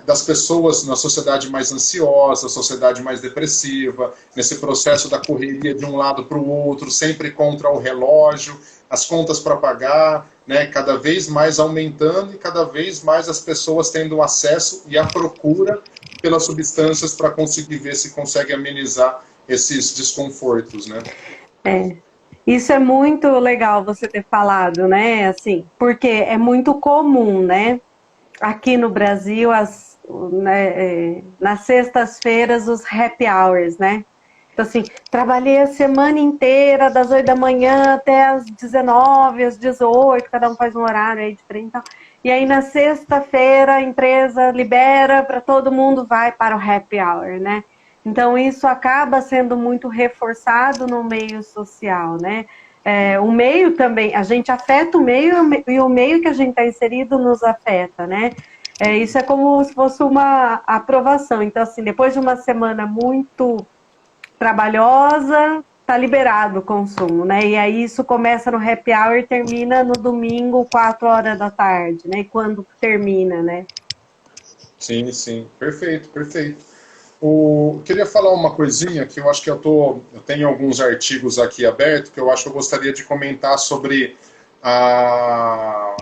das pessoas na sociedade mais ansiosa, sociedade mais depressiva, nesse processo da correria de um lado para o outro, sempre contra o relógio, as contas para pagar, né, cada vez mais aumentando e cada vez mais as pessoas tendo acesso e a procura pelas substâncias para conseguir ver se consegue amenizar esses desconfortos, né? Isso é muito legal você ter falado, né, assim, porque é muito comum, né, aqui no Brasil, nas sextas-feiras, os happy hours, né? Então, assim, trabalhei a semana inteira, das 8 da manhã até as 19, às 18, cada um faz um horário aí diferente. E aí, na sexta-feira, a empresa libera para todo mundo, vai para o happy hour, né? Então, isso acaba sendo muito reforçado no meio social, né? O meio também, a gente afeta o meio e o meio que a gente está inserido nos afeta, né? Isso é como se fosse uma aprovação. Então, assim, depois de uma semana muito trabalhosa, tá liberado o consumo, né? E aí isso começa no happy hour e termina no domingo, 4 horas da tarde, né? E quando termina, né? Sim, sim. Perfeito, perfeito. Queria falar uma coisinha que eu acho que eu tenho alguns artigos aqui abertos que eu acho que eu gostaria de comentar sobre a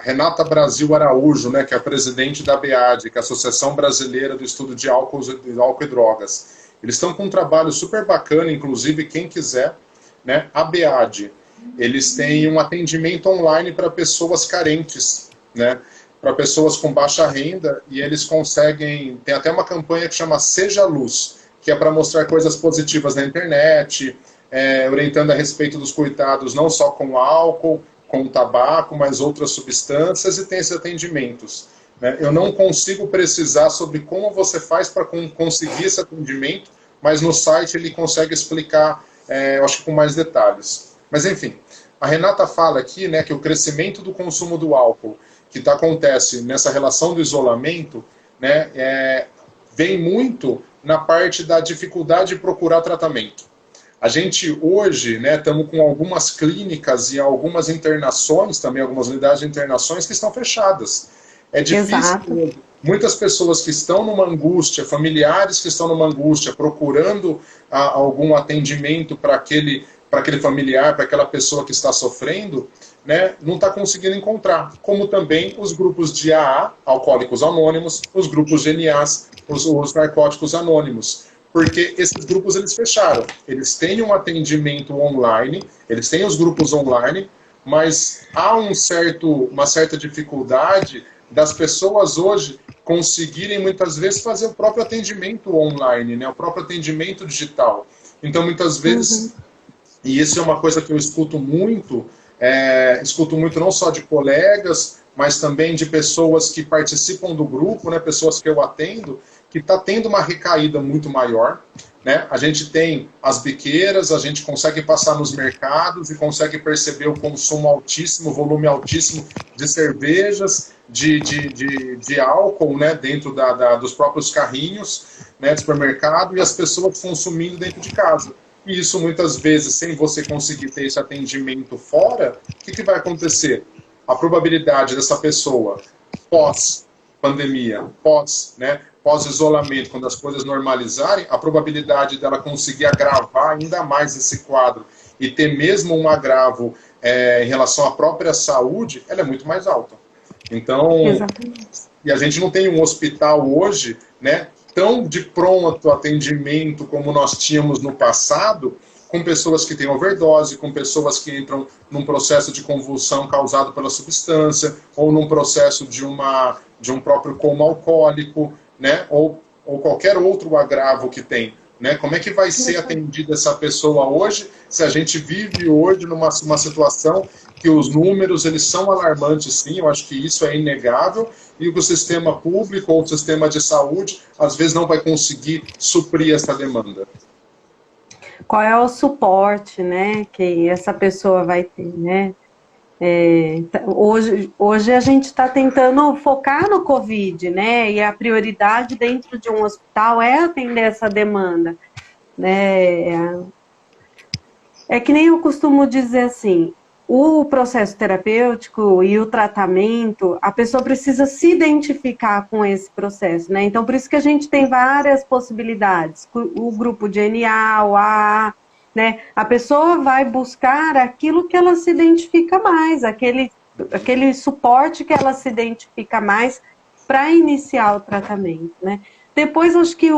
Renata Brasil Araújo, né, que é a presidente da ABAD, que é a Associação Brasileira do Estudo de Álcool e Drogas. Eles estão com um trabalho super bacana, inclusive quem quiser, né, ABAD. Eles têm um atendimento online para pessoas carentes, né, para pessoas com baixa renda, e eles conseguem, tem até uma campanha que chama Seja Luz, que é para mostrar coisas positivas na internet, orientando a respeito dos cuidados não só com álcool, com tabaco, mas outras substâncias, e tem esses atendimentos. Né? Eu não consigo precisar sobre como você faz para conseguir esse atendimento, mas no site ele consegue explicar, eu acho que com mais detalhes. Mas enfim, a Renata fala aqui, né, que o crescimento do consumo do álcool que acontece nessa relação do isolamento, né, vem muito na parte da dificuldade de procurar tratamento. A gente hoje, né, estamos com algumas clínicas e algumas internações, também algumas unidades de internações que estão fechadas. É difícil, muitas pessoas que estão numa angústia, familiares que estão numa angústia, procurando algum atendimento para aquele familiar, para aquela pessoa que está sofrendo, né, não está conseguindo encontrar. Como também os grupos de AA, Alcoólicos Anônimos, os grupos de NAs, os Narcóticos Anônimos. Porque esses grupos eles fecharam. Eles têm um atendimento online, eles têm os grupos online, mas há uma certa dificuldade das pessoas hoje conseguirem muitas vezes fazer o próprio atendimento online, né, o próprio atendimento digital. Então, muitas vezes, e isso é uma coisa que eu escuto muito não só de colegas, mas também de pessoas que participam do grupo, né, pessoas que eu atendo, que está tendo uma recaída muito maior. Né? A gente tem as biqueiras, a gente consegue passar nos mercados e consegue perceber o consumo altíssimo, o volume altíssimo de cervejas, de álcool, né, dentro dos próprios carrinhos, né, de supermercado, e as pessoas consumindo dentro de casa. E isso muitas vezes, sem você conseguir ter esse atendimento fora, o que vai acontecer? A probabilidade dessa pessoa, pós-pandemia, pós-isolamento, quando as coisas normalizarem, a probabilidade dela conseguir agravar ainda mais esse quadro e ter mesmo um agravo em relação à própria saúde, ela é muito mais alta. Então, e a gente não tem um hospital hoje, né, tão de pronto atendimento como nós tínhamos no passado, com pessoas que têm overdose, com pessoas que entram num processo de convulsão causado pela substância, ou num processo de um próprio coma alcoólico, né, ou qualquer outro agravo que tem. Né? Como é que vai ser atendida essa pessoa hoje, se a gente vive hoje numa situação que os números eles são alarmantes, sim, eu acho que isso é inegável, e que o sistema público ou o sistema de saúde, às vezes, não vai conseguir suprir essa demanda. Qual é o suporte, né, que essa pessoa vai ter, né? Hoje a gente está tentando focar no Covid, né? E a prioridade dentro de um hospital é atender essa demanda, né? É que nem eu costumo dizer assim, o processo terapêutico e o tratamento, a pessoa precisa se identificar com esse processo, né? Então, por isso que a gente tem várias possibilidades. O grupo de NA, o AA, né? A pessoa vai buscar aquilo que ela se identifica mais, aquele suporte que ela se identifica mais para iniciar o tratamento, né? Depois, acho que,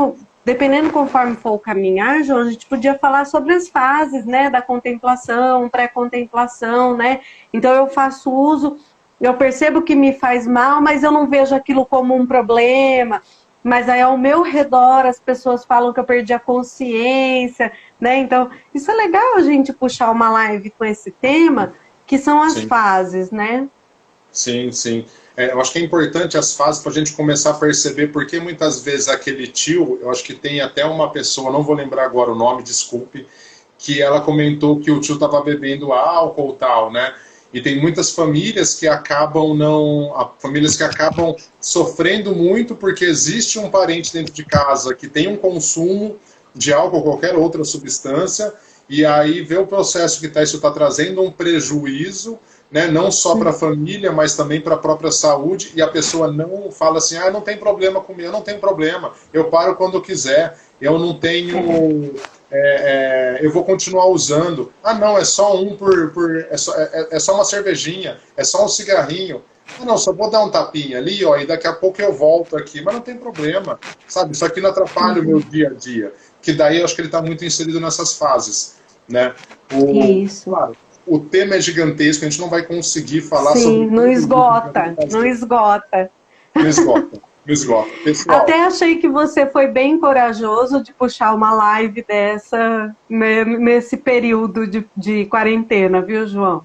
dependendo conforme for o caminhar, João, a gente podia falar sobre as fases, né, da contemplação, pré-contemplação, né? Então, eu faço uso, eu percebo que me faz mal, mas eu não vejo aquilo como um problema. Mas aí ao meu redor as pessoas falam que eu perdi a consciência, né? Então, isso é legal a gente puxar uma live com esse tema, que são as fases, né? Sim, sim. Eu acho que é importante as fases para a gente começar a perceber, porque muitas vezes aquele tio, eu acho que tem até uma pessoa, não vou lembrar agora o nome, desculpe, que ela comentou que o tio estava bebendo álcool e tal, né? E tem muitas famílias que acabam sofrendo muito porque existe um parente dentro de casa que tem um consumo de álcool ou qualquer outra substância, e aí vê o processo que isso está trazendo um prejuízo, né, não só para a família, mas também para a própria saúde, e a pessoa não fala assim, não tem problema comigo, eu não tenho problema, eu paro quando eu quiser, eu não tenho... eu vou continuar usando. Não, é só é só uma cervejinha, é só um cigarrinho. Não, só vou dar um tapinha ali, ó, e daqui a pouco eu volto aqui, mas não tem problema, sabe? Isso aqui não atrapalha o meu dia a dia. Que daí eu acho que ele está muito inserido nessas fases, né? Isso. Claro, o tema é gigantesco, a gente não vai conseguir falar sobre... Sim, não esgota, não esgota. Não esgota. Pessoal, até achei que você foi bem corajoso de puxar uma live dessa nesse período de quarentena, viu, João?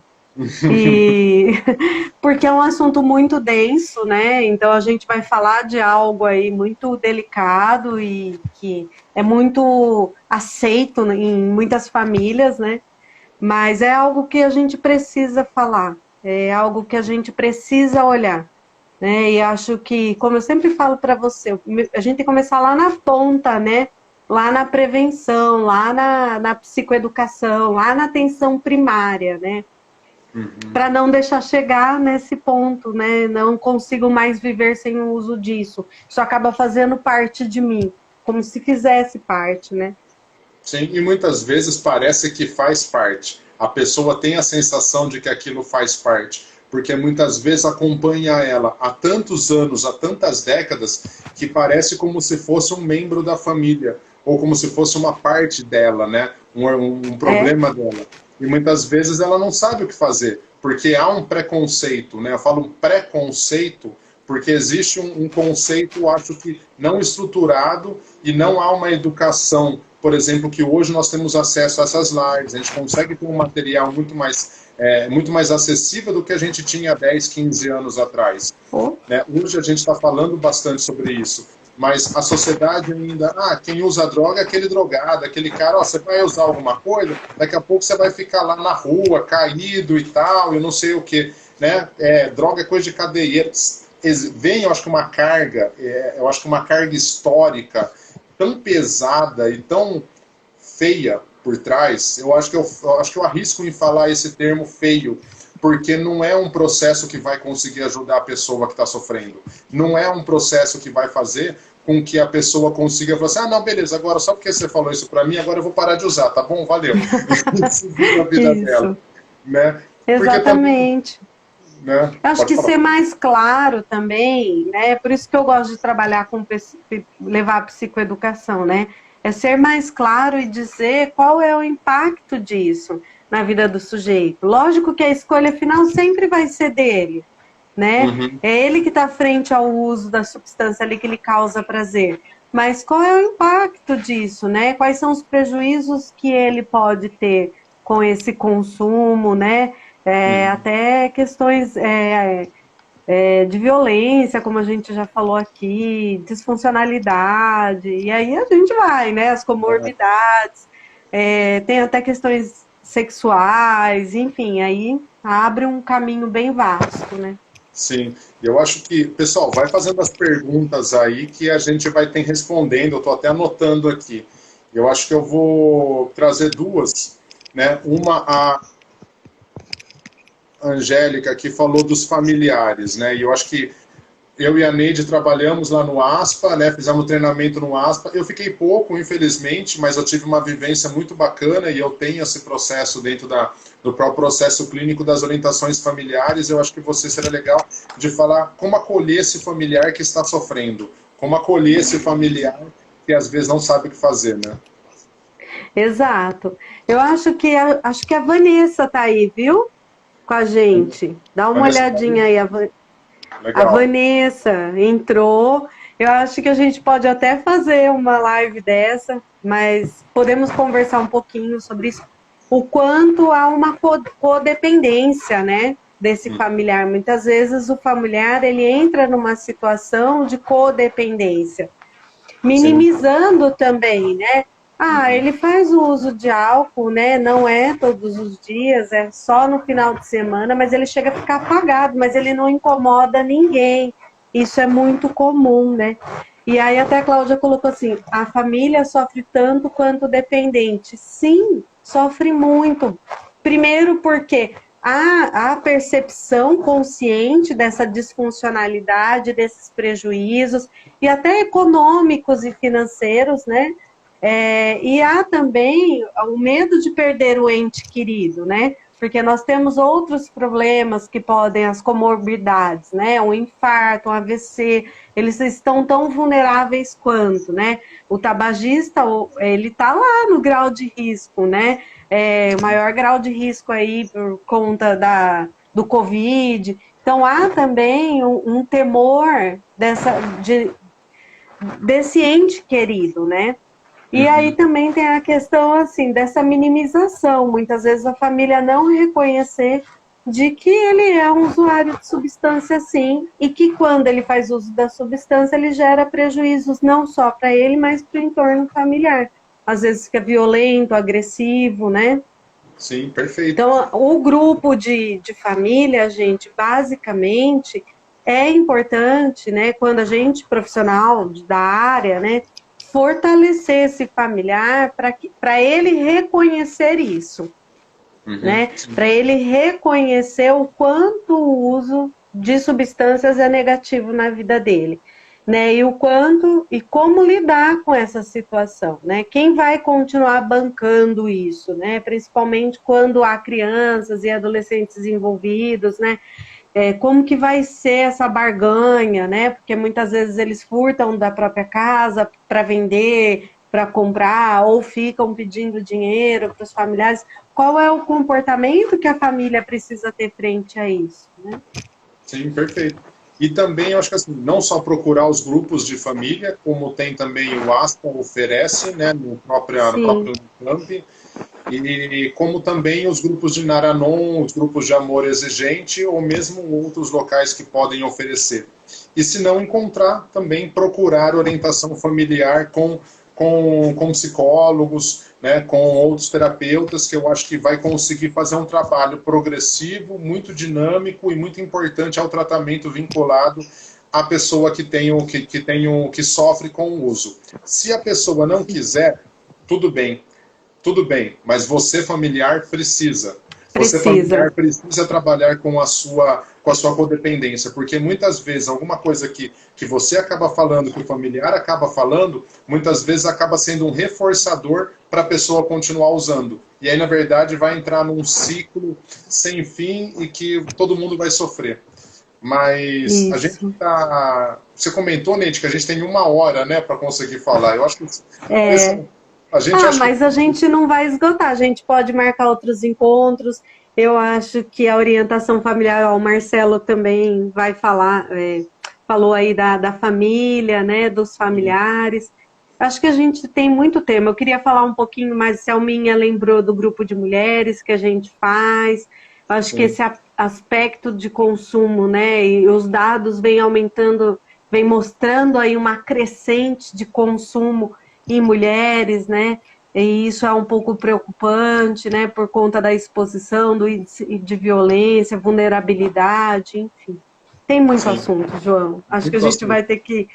Porque é um assunto muito denso, né? Então a gente vai falar de algo aí muito delicado e que é muito aceito em muitas famílias, né? Mas é algo que a gente precisa falar, é algo que a gente precisa olhar. Né? E acho que, como eu sempre falo para você, a gente tem que começar lá na ponta, né? Lá na prevenção, lá na psicoeducação, lá na atenção primária, né? para não deixar chegar nesse ponto, né? Não consigo mais viver sem o uso disso. Isso acaba fazendo parte de mim, como se fizesse parte, né? Sim, e muitas vezes parece que faz parte. A pessoa tem a sensação de que aquilo faz parte, porque muitas vezes acompanha ela há tantos anos, há tantas décadas, que parece como se fosse um membro da família, ou como se fosse uma parte dela, né? Um problema dela. E muitas vezes ela não sabe o que fazer, porque há um preconceito, né? Eu falo preconceito porque existe um conceito, acho que, não estruturado e não há uma educação. Por exemplo, que hoje nós temos acesso a essas lives, a gente consegue ter um material muito mais acessível do que a gente tinha 10, 15 anos atrás. Né? Hoje a gente está falando bastante sobre isso, mas a sociedade ainda, quem usa droga é aquele drogado, aquele cara, você vai usar alguma coisa, daqui a pouco você vai ficar lá na rua, caído e tal, eu não sei o que, né? Droga é coisa de cadeia. Vem, eu acho que uma carga, histórica tão pesada e tão feia por trás. Eu acho que eu arrisco em falar esse termo feio, porque não é um processo que vai conseguir ajudar a pessoa que está sofrendo. Não é um processo que vai fazer com que a pessoa consiga falar assim, não, beleza, agora só porque você falou isso para mim, agora eu vou parar de usar, tá bom? Valeu. Seguir a vida dela. Né? Exatamente. Né? Eu acho que ser mais claro também, né? Por isso que eu gosto de trabalhar levar a psicoeducação, né? É ser mais claro e dizer qual é o impacto disso na vida do sujeito. Lógico que a escolha final sempre vai ser dele, né? É ele que está frente ao uso da substância ali que lhe causa prazer. Mas qual é o impacto disso, né? Quais são os prejuízos que ele pode ter com esse consumo, né? Até questões de violência, como a gente já falou aqui, disfuncionalidade, e aí a gente vai, né? As comorbidades, tem até questões sexuais, enfim, aí abre um caminho bem vasto, né? Sim, eu acho que, pessoal, vai fazendo as perguntas aí que a gente vai ter respondendo, eu estou até anotando aqui. Eu acho que eu vou trazer duas, né? Uma, a Angélica, que falou dos familiares, né? E eu acho que eu e a Neide trabalhamos lá no ASPA, né? Fizemos treinamento no ASPA. Eu fiquei pouco, infelizmente, mas eu tive uma vivência muito bacana e eu tenho esse processo dentro do próprio processo clínico das orientações familiares. Eu acho que você seria legal de falar como acolher esse familiar que está sofrendo, como acolher esse familiar que às vezes não sabe o que fazer, né? Exato. Eu acho que a Vanessa tá aí, viu? Com a gente. Dá uma olhadinha aí. A Vanessa entrou. Eu acho que a gente pode até fazer uma live dessa, mas podemos conversar um pouquinho sobre isso. O quanto há uma codependência, né, desse familiar. Muitas vezes o familiar ele entra numa situação de codependência, minimizando também, né? Ele faz o uso de álcool, né? Não é todos os dias, é só no final de semana, mas ele chega a ficar apagado, mas ele não incomoda ninguém. Isso é muito comum, né? E aí até a Cláudia colocou assim, a família sofre tanto quanto o dependente. Sim, sofre muito. Primeiro porque há a percepção consciente dessa disfuncionalidade, desses prejuízos, e até econômicos e financeiros, né? E há também o medo de perder o ente querido, né? Porque nós temos outros problemas que podem, as comorbidades, né? Um infarto, um AVC, eles estão tão vulneráveis quanto, né? O tabagista, ele está lá no grau de risco, né? O maior grau de risco aí por conta do Covid. Então, há também um temor desse ente querido, né? E aí também tem a questão, assim, dessa minimização. Muitas vezes a família não reconhecer de que ele é um usuário de substância, sim, e que quando ele faz uso da substância, ele gera prejuízos não só para ele, mas para o entorno familiar. Às vezes fica violento, agressivo, né? Sim, perfeito. Então, o grupo de família, gente, basicamente, é importante, né, quando a gente, profissional da área, né, fortalecer esse familiar para ele reconhecer isso. né? Para ele reconhecer o quanto o uso de substâncias é negativo na vida dele, né? E o quanto e como lidar com essa situação, né? Quem vai continuar bancando isso, né? Principalmente quando há crianças e adolescentes envolvidos, né? Como que vai ser essa barganha, né? Porque muitas vezes eles furtam da própria casa para vender, para comprar, ou ficam pedindo dinheiro para os familiares. Qual é o comportamento que a família precisa ter frente a isso, né? Sim, perfeito. E também, eu acho que assim, não só procurar os grupos de família, como tem também o ASPA oferece, né, no próprio Unicamp, e como também os grupos de Naranon, os grupos de Amor Exigente, ou mesmo outros locais que podem oferecer. E se não encontrar, também procurar orientação familiar com psicólogos, né, com outros terapeutas, que eu acho que vai conseguir fazer um trabalho progressivo, muito dinâmico e muito importante ao tratamento vinculado à pessoa que sofre com o uso. Se a pessoa não quiser, tudo bem, mas você familiar precisa. Você familiar precisa trabalhar com a sua codependência, porque muitas vezes alguma coisa que você acaba falando, que o familiar acaba falando, muitas vezes acaba sendo um reforçador para a pessoa continuar usando. E aí, na verdade, vai entrar num ciclo sem fim e que todo mundo vai sofrer. Mas isso. A gente tá... Você comentou, Neide, que a gente tem 1 hora, né, para conseguir falar. Eu acho que... mas a gente não vai esgotar, a gente pode marcar outros encontros. Eu acho que a orientação familiar, o Marcelo também vai falar, falou aí da família, né, dos familiares. Acho que a gente tem muito tema. Eu queria falar um pouquinho mais, Selminha lembrou do grupo de mulheres que a gente faz. Eu acho que esse aspecto de consumo, né, e os dados vêm aumentando, vem mostrando aí uma crescente de consumo em mulheres, né? E isso é um pouco preocupante, né? Por conta da exposição, do índice de violência, vulnerabilidade, enfim. Tem muito assunto, João. Acho que a gente vai ter que...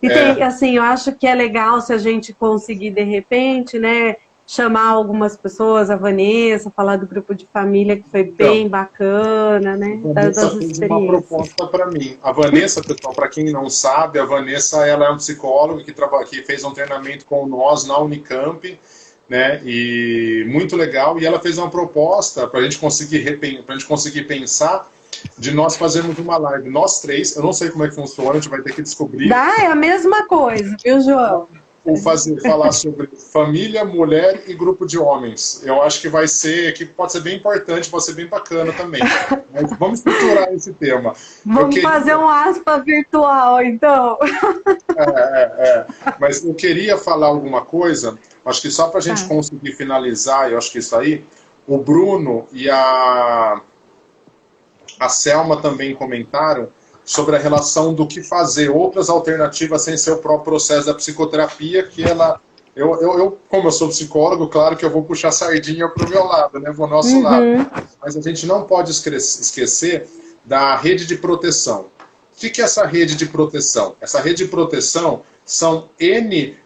E tem, assim, eu acho que é legal se a gente conseguir, de repente, né? Chamar algumas pessoas, a Vanessa, falar do grupo de família, que foi bem bacana, né? Das experiências. Uma proposta para mim. A Vanessa, pessoal, para quem não sabe, a Vanessa ela é um psicólogo que fez um treinamento com nós na Unicamp, né? E muito legal. E ela fez uma proposta para a gente conseguir pensar de nós fazermos uma live, nós 3. Eu não sei como é que funciona, a gente vai ter que descobrir. É a mesma coisa, viu, João? Ou falar sobre família, mulher e grupo de homens. Eu acho que pode ser bem importante, pode ser bem bacana também. Mas vamos estruturar esse tema. Vamos fazer um aspa virtual, então. Mas eu queria falar alguma coisa, acho que só para a gente conseguir finalizar, eu acho que isso aí, o Bruno e a Selma também comentaram sobre a relação do que fazer, outras alternativas sem ser o próprio processo da psicoterapia, que ela... como eu sou psicólogo, claro que eu vou puxar a sardinha para o meu lado, né, para o nosso lado. Mas a gente não pode esquecer da rede de proteção. O que é essa rede de proteção? Essa rede de proteção são N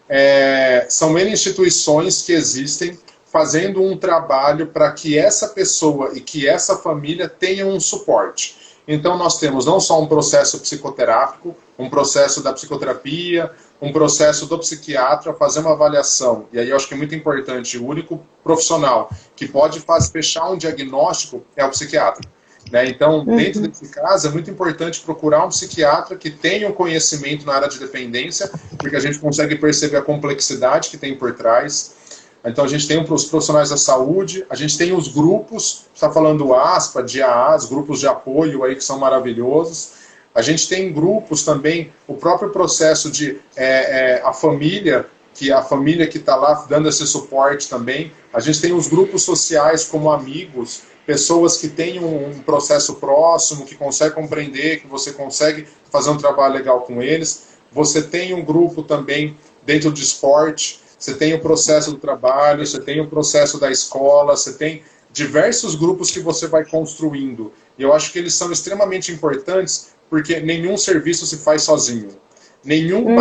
instituições que existem fazendo um trabalho para que essa pessoa e que essa família tenham um suporte. Então, nós temos não só um processo psicoterápico, um processo da psicoterapia, um processo do psiquiatra, fazer uma avaliação. E aí eu acho que é muito importante, o único profissional que pode fechar um diagnóstico é o psiquiatra. Né? Então, dentro desse caso, é muito importante procurar um psiquiatra que tenha um conhecimento na área de dependência, porque a gente consegue perceber a complexidade que tem por trás. Então, a gente tem os profissionais da saúde, a gente tem os grupos, está falando do ASPA, de AAs, grupos de apoio aí que são maravilhosos. A gente tem grupos também, o próprio processo de a família que está lá dando esse suporte também. A gente tem os grupos sociais como amigos, pessoas que têm um processo próximo, que conseguem compreender, que você consegue fazer um trabalho legal com eles. Você tem um grupo também dentro de esporte, você tem o processo do trabalho, você tem o processo da escola, você tem diversos grupos que você vai construindo. E eu acho que eles são extremamente importantes porque nenhum serviço se faz sozinho. Nenhum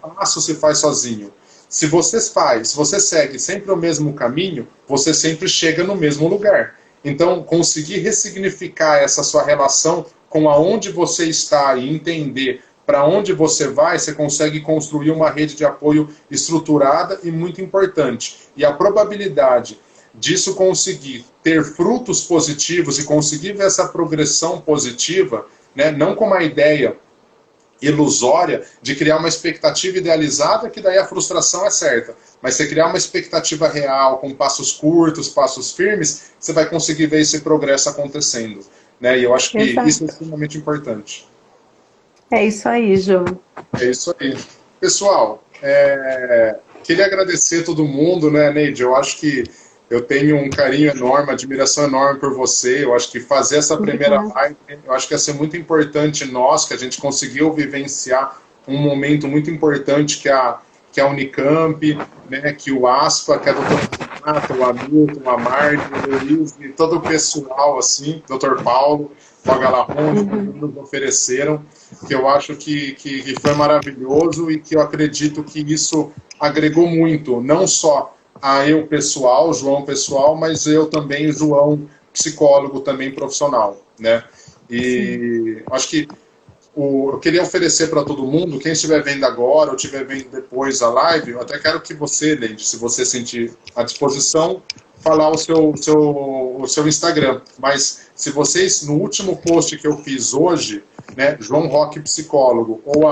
passo se faz sozinho. se você segue sempre o mesmo caminho, você sempre chega no mesmo lugar. Então, conseguir ressignificar essa sua relação com aonde você está e entender para onde você vai, você consegue construir uma rede de apoio estruturada e muito importante. E a probabilidade disso conseguir ter frutos positivos e conseguir ver essa progressão positiva, né, não com uma ideia ilusória de criar uma expectativa idealizada, que daí a frustração é certa. Mas você criar uma expectativa real, com passos curtos, passos firmes, você vai conseguir ver esse progresso acontecendo. Né? E eu acho que isso é extremamente importante. É isso aí, João. É isso aí. Pessoal, queria agradecer a todo mundo, né, Neide? Eu acho que eu tenho um carinho enorme, admiração enorme por você. Eu acho que fazer essa primeira live, eu acho que ia ser muito importante nós, que a gente conseguiu vivenciar um momento muito importante que a Unicamp, né, que o ASPA, que a doutora Renata, o Hamilton, a Marta, o Luiz e todo o pessoal, assim, doutor Paulo, o Galarron, que nos ofereceram, que eu acho que foi maravilhoso e que eu acredito que isso agregou muito, não só a eu pessoal, João pessoal, mas eu também, João, psicólogo também profissional, né? E acho que eu queria oferecer para todo mundo, quem estiver vendo agora ou estiver vendo depois a live, eu até quero que você, Leide, se você sentir à disposição, falar o seu Instagram. Mas se vocês, no último post que eu fiz hoje, né, João Roque Psicólogo, ou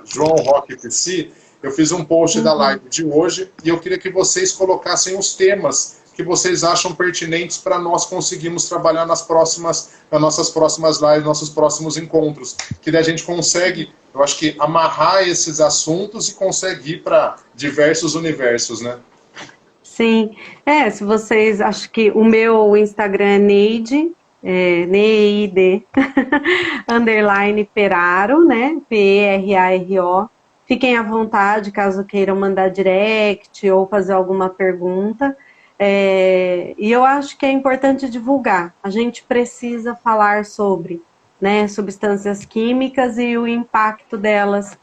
@João Roque Psi, eu fiz um post da live de hoje e eu queria que vocês colocassem os temas que vocês acham pertinentes para nós conseguirmos trabalhar nas nossas próximas lives, nossos próximos encontros. Que daí a gente consegue, eu acho que, amarrar esses assuntos e consegue ir para diversos universos, né? Sim. Se vocês... Acho que o meu Instagram é Neide, Neide, _ Peraro, né? Peraro. Fiquem à vontade, caso queiram mandar direct ou fazer alguma pergunta. E eu acho que é importante divulgar. A gente precisa falar sobre, né, substâncias químicas e o impacto delas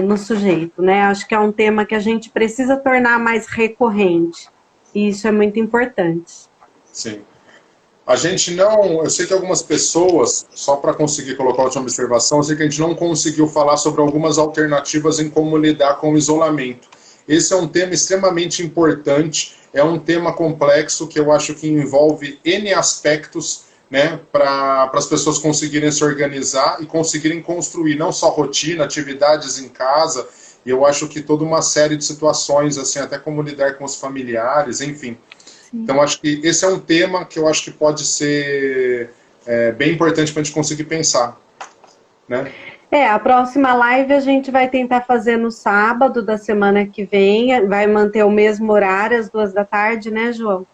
no sujeito, né? Acho que é um tema que a gente precisa tornar mais recorrente. E isso é muito importante. Sim. A gente não... Eu sei que algumas pessoas, só para conseguir colocar a última observação, eu sei que a gente não conseguiu falar sobre algumas alternativas em como lidar com o isolamento. Esse é um tema extremamente importante, é um tema complexo que eu acho que envolve N aspectos, né, para as pessoas conseguirem se organizar e conseguirem construir não só rotina, atividades em casa, e eu acho que toda uma série de situações, assim, até como lidar com os familiares, enfim. Então, acho que esse é um tema que eu acho que pode ser bem importante para a gente conseguir pensar, né? A próxima live a gente vai tentar fazer no sábado da semana que vem, vai manter o mesmo horário, às 2 da tarde, né, João?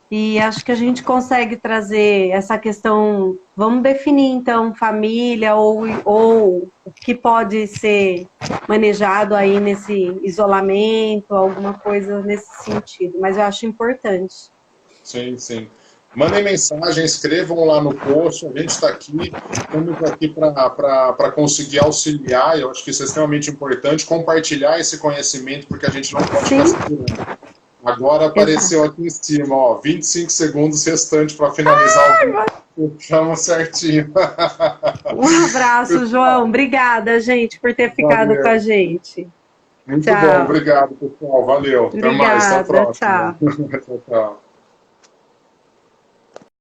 E acho que a gente consegue trazer essa questão, vamos definir então família ou o que pode ser manejado aí nesse isolamento, alguma coisa nesse sentido, mas eu acho importante. Sim, sim. Mandem mensagem, escrevam lá no post, a gente está aqui, estamos aqui para conseguir auxiliar, eu acho que isso é extremamente importante, compartilhar esse conhecimento, porque a gente não pode ficar segurando. Agora apareceu aqui em cima, ó, 25 segundos restante para finalizar o vídeo. Estamos certinho. Um abraço, João. Obrigada, gente, por ter ficado com a gente. Muito bom, obrigado, pessoal. Valeu. Obrigada, até mais, até a próxima. Tchau. Tchau.